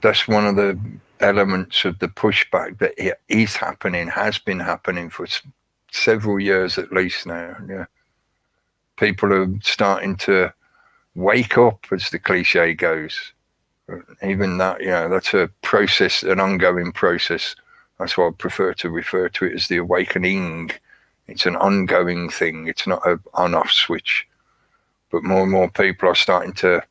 That's one of the elements of the pushback that it is happening, has been happening for several years at least now. Yeah, people are starting to wake up, as the cliche goes. Even that, that's a process, an ongoing process. That's why I prefer to refer to it as the awakening. It's an ongoing thing. It's not an on-off switch. But more and more people are starting to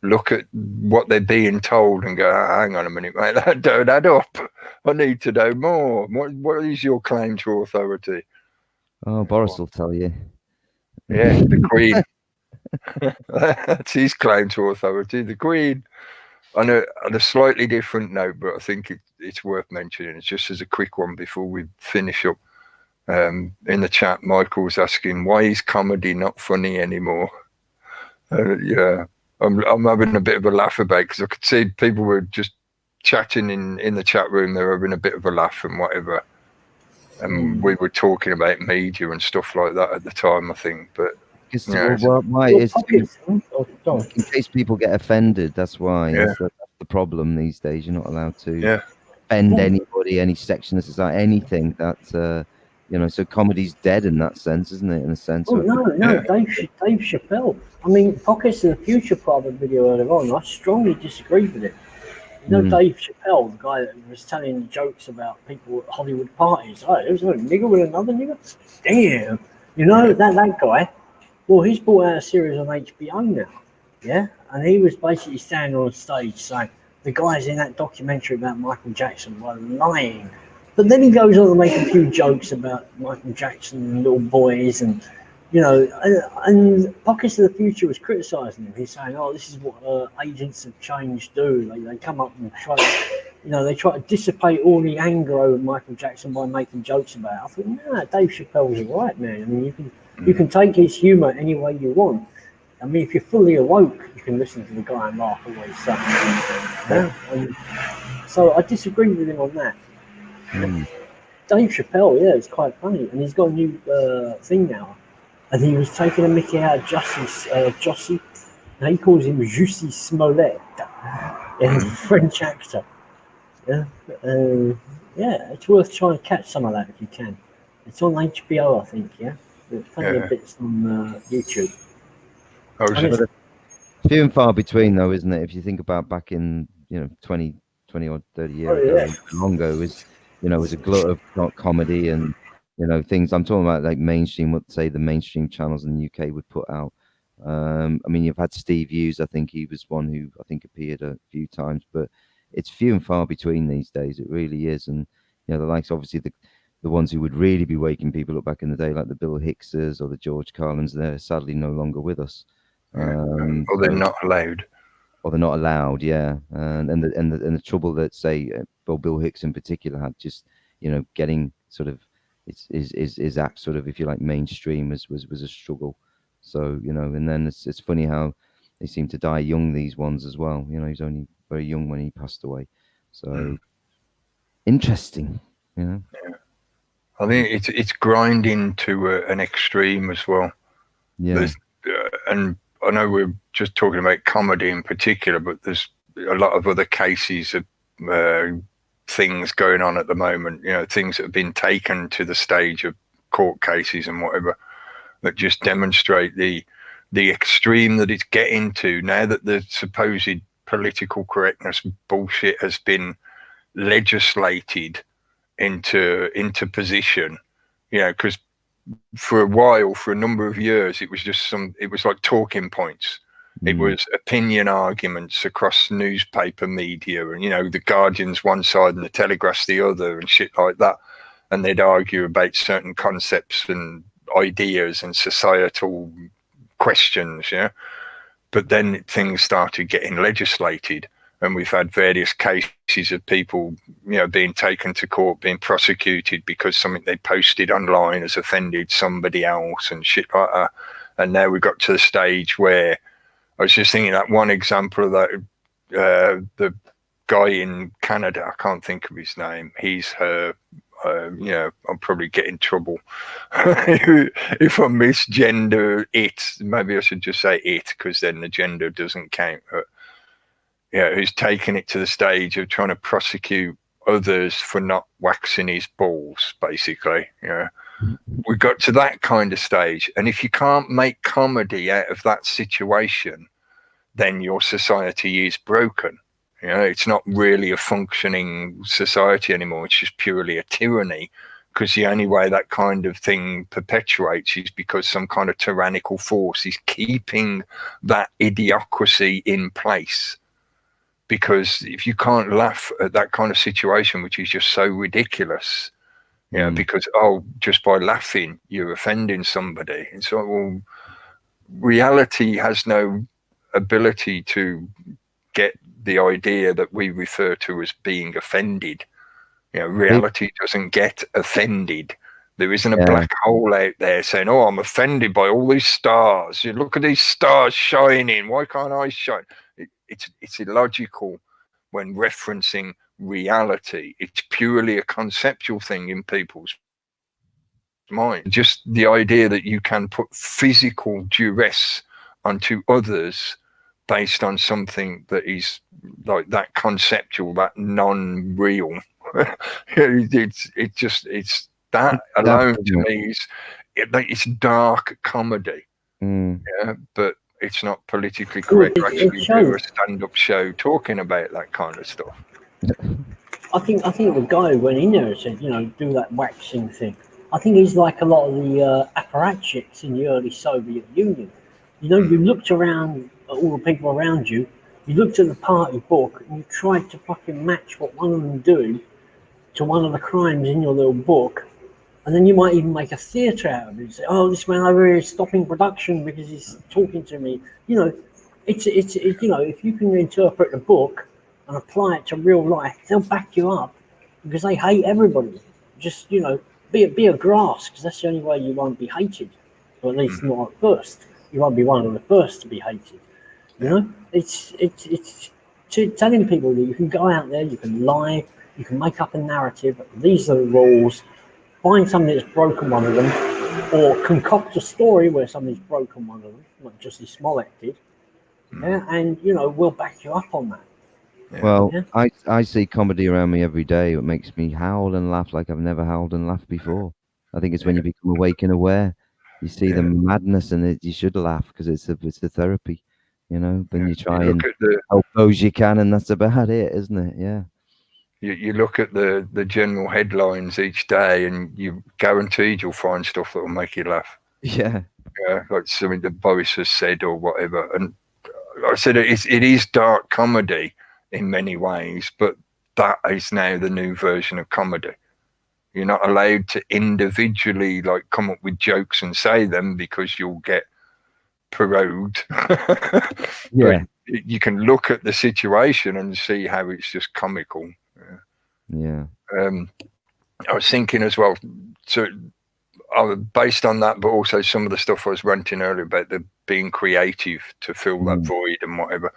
look at what they're being told and go, hang on a minute, mate, that don't add up. I need to know more. What is your claim to authority? Oh, Boris will tell you. Yeah, the Queen. That's his claim to authority, the Queen. On a slightly different note, but I think it's worth mentioning. It's just as a quick one before we finish up. In the chat, Michael's asking, why is comedy not funny anymore? I'm having a bit of a laugh about it, because I could see people were just chatting in the chat room. They were having a bit of a laugh and whatever. And we were talking about media and stuff like that at the time, I think. But why is in case people get offended? That's why. That's the problem these days. You're not allowed to offend anybody, any section of society, anything. That's so comedy's dead in that sense, isn't it? In a sense. Dave Chappelle. I mean, Pockets of the Future private video earlier on, I strongly disagree with it. Dave Chappelle, the guy that was telling jokes about people at Hollywood parties. Oh, there was a nigger with another nigger. Damn, that guy. Well, he's brought out a series on HBO now, and he was basically standing on stage saying the guys in that documentary about Michael Jackson were lying. But then he goes on to make a few jokes about Michael Jackson and little boys, and and Pockets of the Future was criticising him. He's saying, "Oh, this is what agents of change do. They come up and try to, they try to dissipate all the anger over Michael Jackson by making jokes about it." I thought, Dave Chappelle's right, man. I mean, you can take his humour any way you want. I mean, if you're fully awoke, you can listen to the guy and laugh always. So I disagree with him on that. Dave Chappelle, yeah, it's quite funny, and he's got a new thing now, and he was taking a mickey out of Jussie. Now he calls him Jussie Smollett, French actor. Yeah, it's worth trying to catch some of that if you can. It's on HBO, I think. Yeah, there's plenty of bits on YouTube. Few and far between, though, isn't it? If you think about back in 20 or 30 years ago, longer was was a glut of comedy and things. I'm talking about like mainstream, what say the mainstream channels in the UK would put out. I mean, you've had Steve Hughes. I think he was one who I think appeared a few times, but it's few and far between these days. It really is. And the likes, obviously the ones who would really be waking people up back in the day, like the Bill Hickses or the George Carlins, they're sadly no longer with us. Or they're not allowed. Or they're not allowed, yeah. And the trouble that say Bill Hicks in particular had, just getting sort of his act sort of, if you like, mainstream was a struggle. So and then it's funny how they seem to die young, these ones as well. He's only very young when he passed away. So interesting, Yeah. I think it's grinding to an extreme as well. Yeah. And I know we're just talking about comedy in particular, but there's a lot of other cases of things going on at the moment, things that have been taken to the stage of court cases and whatever, that just demonstrate the extreme that it's getting to now that the supposed political correctness bullshit has been legislated into position, because for a while, for a number of years, it was like talking points. It was opinion arguments across newspaper media, and the Guardian's one side and the Telegraph's the other, and shit like that. And they'd argue about certain concepts and ideas and societal questions, But then things started getting legislated, and we've had various cases of people, being taken to court, being prosecuted because something they posted online has offended somebody else and shit like that. And now we've got to the stage where I was just thinking that one example of that, the guy in Canada, I can't think of his name. He's her, I'll probably get in trouble if I misgender it. Maybe I should just say it, because then the gender doesn't count. But who's taken it to the stage of trying to prosecute others for not waxing his balls, basically. We got to that kind of stage, and if you can't make comedy out of that situation, then your society is broken. It's not really a functioning society anymore. It's just purely a tyranny, because the only way that kind of thing perpetuates is because some kind of tyrannical force is keeping that idiocracy in place. Because if you can't laugh at that kind of situation, which is just so ridiculous, because, just by laughing, you're offending somebody. And so, well, reality has no ability to get the idea that we refer to as being offended. Reality doesn't get offended. There isn't a black hole out there saying, "Oh, I'm offended by all these stars. You look at these stars shining. Why can't I shine?" It's illogical when referencing reality. It's purely a conceptual thing in people's mind. Just the idea that you can put physical duress onto others based on something that is like that conceptual, that non-real. It's that alone to me it's dark comedy. But it's not politically correct to actually do a stand-up show talking about that kind of stuff. I think the guy who went in there and said, do that waxing thing. I think he's like a lot of the apparatchiks in the early Soviet Union. You looked around at all the people around you, you looked at the party book, and you tried to fucking match what one of them doing to one of the crimes in your little book. And then you might even make a theatre out of it. You say, "Oh, this man over here is stopping production because he's talking to me." It's if you can interpret the book and apply it to real life, they'll back you up because they hate everybody. Just be a grass, because that's the only way you won't be hated, or at least not at first. you won't be one of the first to be hated. You know, it's telling people that you can go out there, you can lie, you can make up a narrative. These are the rules. Find something that's broken one of them, or concoct a story where somebody's broken one of them, like Jussie Smollett did. Yeah, and we'll back you up on that. Well, I see comedy around me every day. It makes me howl and laugh like I've never howled and laughed before. I think it's when you become awake and aware. You see the madness, and you should laugh because it's a therapy, Then you try and help those you can, and that's about it, isn't it? Yeah. You look at the general headlines each day, and you guaranteed you'll find stuff that will make you laugh. Yeah. Yeah, like something that Boris has said or whatever. And I said it is dark comedy in many ways, but that is now the new version of comedy. You're not allowed to individually come up with jokes and say them because you'll get prorogued. Yeah. But you can look at the situation and see how it's just comical. Yeah. I was thinking as well, so based on that, but also some of the stuff I was ranting earlier about the being creative to fill that void and whatever.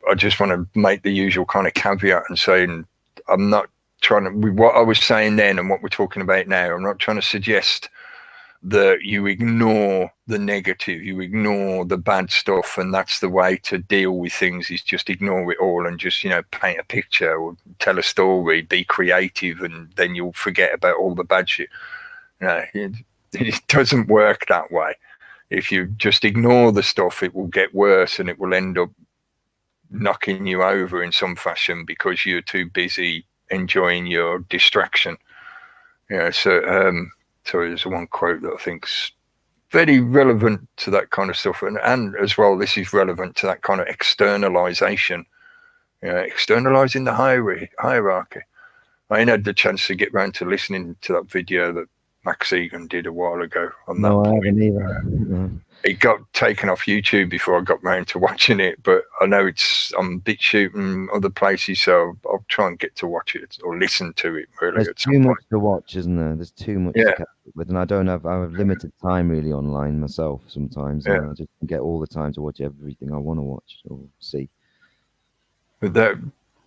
I just want to make the usual kind of caveat and saying I'm not trying to, with what I was saying then and what we're talking about now, I'm not trying to suggest that you ignore the negative, you ignore the bad stuff, and that's the way to deal with things, is just ignore it all and just paint a picture or tell a story, be creative, and then you'll forget about all the bad shit. It doesn't work that way. If you just ignore the stuff, it will get worse and it will end up knocking you over in some fashion because you're too busy enjoying your distraction. So there's one quote that I think's very relevant to that kind of stuff, and as well, this is relevant to that kind of externalization, externalizing the hierarchy. I had the chance to get round to listening to that video that Max Egan did a while ago on that point. I haven't either. It got taken off YouTube before I got round to watching it, but I know I'm BitChute other places, so I'll try and get to watch it or listen to it. Really, there's too much to watch, isn't there? There's too much to catch up with, and I have limited time really online myself sometimes. And I just get all the time to watch everything I want to watch or see. But that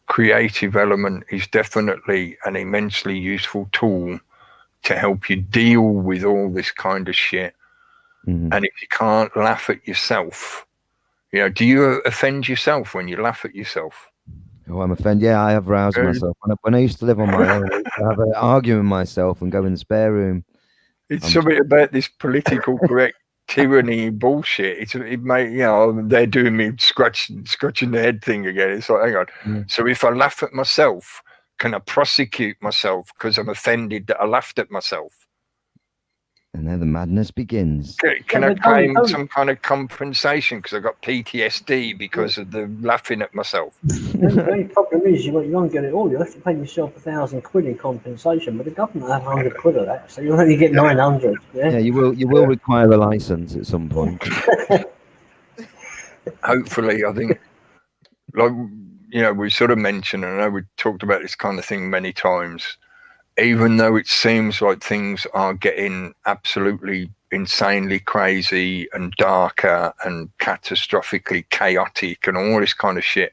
creative element is definitely an immensely useful tool to help you deal with all this kind of shit. And if you can't laugh at yourself, do you offend yourself when you laugh at yourself? Oh, I'm offended. Yeah, I have roused myself. When I used to live on my own, I have an argument with myself and go in the spare room. It's something about this political correct tyranny bullshit. They're doing me scratching the head thing again. It's like, hang on. So if I laugh at myself, can I prosecute myself because I'm offended that I laughed at myself? And then the madness begins. Can I claim some kind of compensation because I got PTSD because of the laughing at myself? The only problem is you won't get it all. You have to pay yourself £1,000 in compensation, but the government have £100 of that, so you'll only get 900. Yeah, you will require a license at some point. Hopefully, I think, we sort of mentioned, and I know we talked about this kind of thing many times. Even though it seems like things are getting absolutely insanely crazy and darker and catastrophically chaotic and all this kind of shit,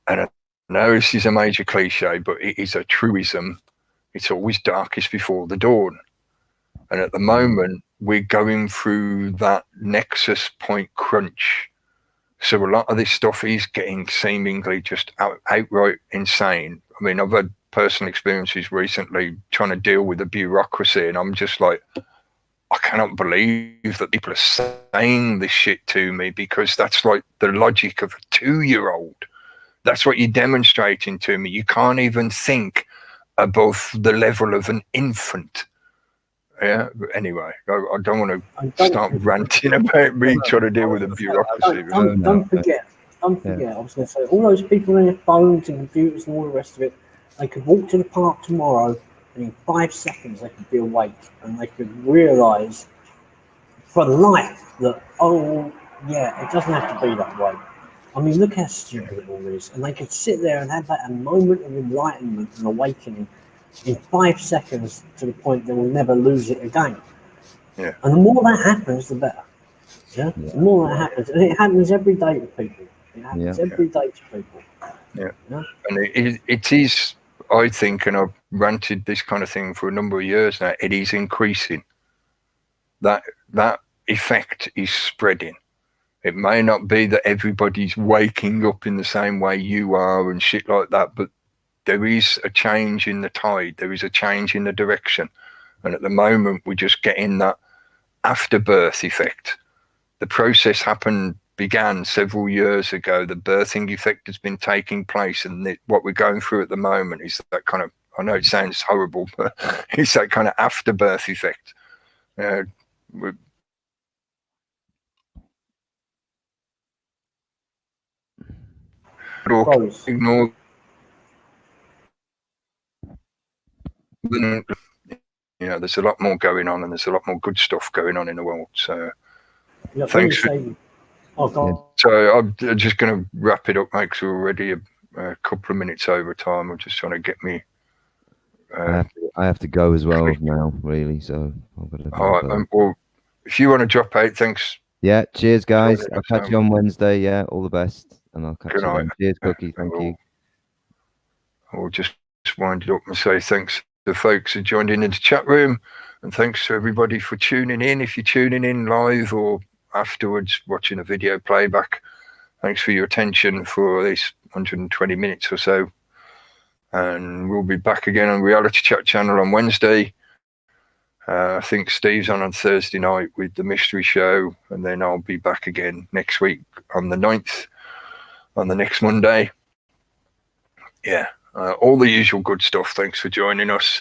and I know this is a major cliche, but it is a truism. It's always darkest before the dawn. And at the moment, we're going through that nexus point crunch. So a lot of this stuff is getting seemingly just outright insane. I mean, I've had personal experiences recently trying to deal with the bureaucracy, and I'm just like, I cannot believe that people are saying this shit to me, because that's like the logic of a 2-year-old. That's what you're demonstrating to me. You can't even think above the level of an infant. Yeah, but anyway, I don't want to start ranting about me trying to deal with the bureaucracy. Don't forget, I was going to say, all those people on their phones and computers and all the rest of it, they could walk to the park tomorrow, and in 5 seconds they could be awake, and they could realise for life that, it doesn't have to be that way. I mean, look how stupid it all is. And they could sit there and have that a moment of enlightenment and awakening in 5 seconds, to the point they will never lose it again. Yeah. And the more that happens, the better. Yeah. Yeah. The more that happens, and it happens every day to people. It happens every day to people. Yeah. Yeah. And it is, I think, and I've ranted this kind of thing for a number of years now, it is increasing. That effect is spreading. It may not be that everybody's waking up in the same way you are and shit like that, but there is a change in the tide. There is a change in the direction. And at the moment, we're just getting that afterbirth effect. The process began several years ago. The birthing effect has been taking place, and what we're going through at the moment is that kind of, I know it sounds horrible, but it's that kind of afterbirth effect. Ignore, there's a lot more going on, and there's a lot more good stuff going on in the world. So thanks for. So I'm just going to wrap it up, mate, because we're already a couple of minutes over time. I'm just trying to get me. I have to go as well now, really. So I've got to all right. Well, if you want to drop out, thanks. Yeah. Cheers, guys. I'll catch you on Wednesday. Yeah. All the best, and I'll catch you then. Cheers, Cookie. Thank you. I'll just wind it up and say thanks to the folks who joined in the chat room, and thanks to everybody for tuning in. If you're tuning in live or afterwards watching a video playback, thanks for your attention for this 120 minutes or so. And we'll be back again on Reality Chat channel on Wednesday. I think Steve's on Thursday night with the mystery show, and then I'll be back again next week on the 9th, on the next Monday. Yeah, all the usual good stuff. Thanks for joining us,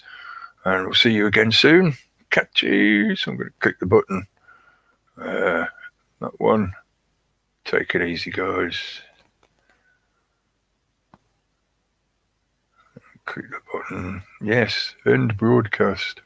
and we'll see you again soon. Catch you. So I'm going to click the button. That one. Take it easy, guys. Click the button. Yes, end broadcast.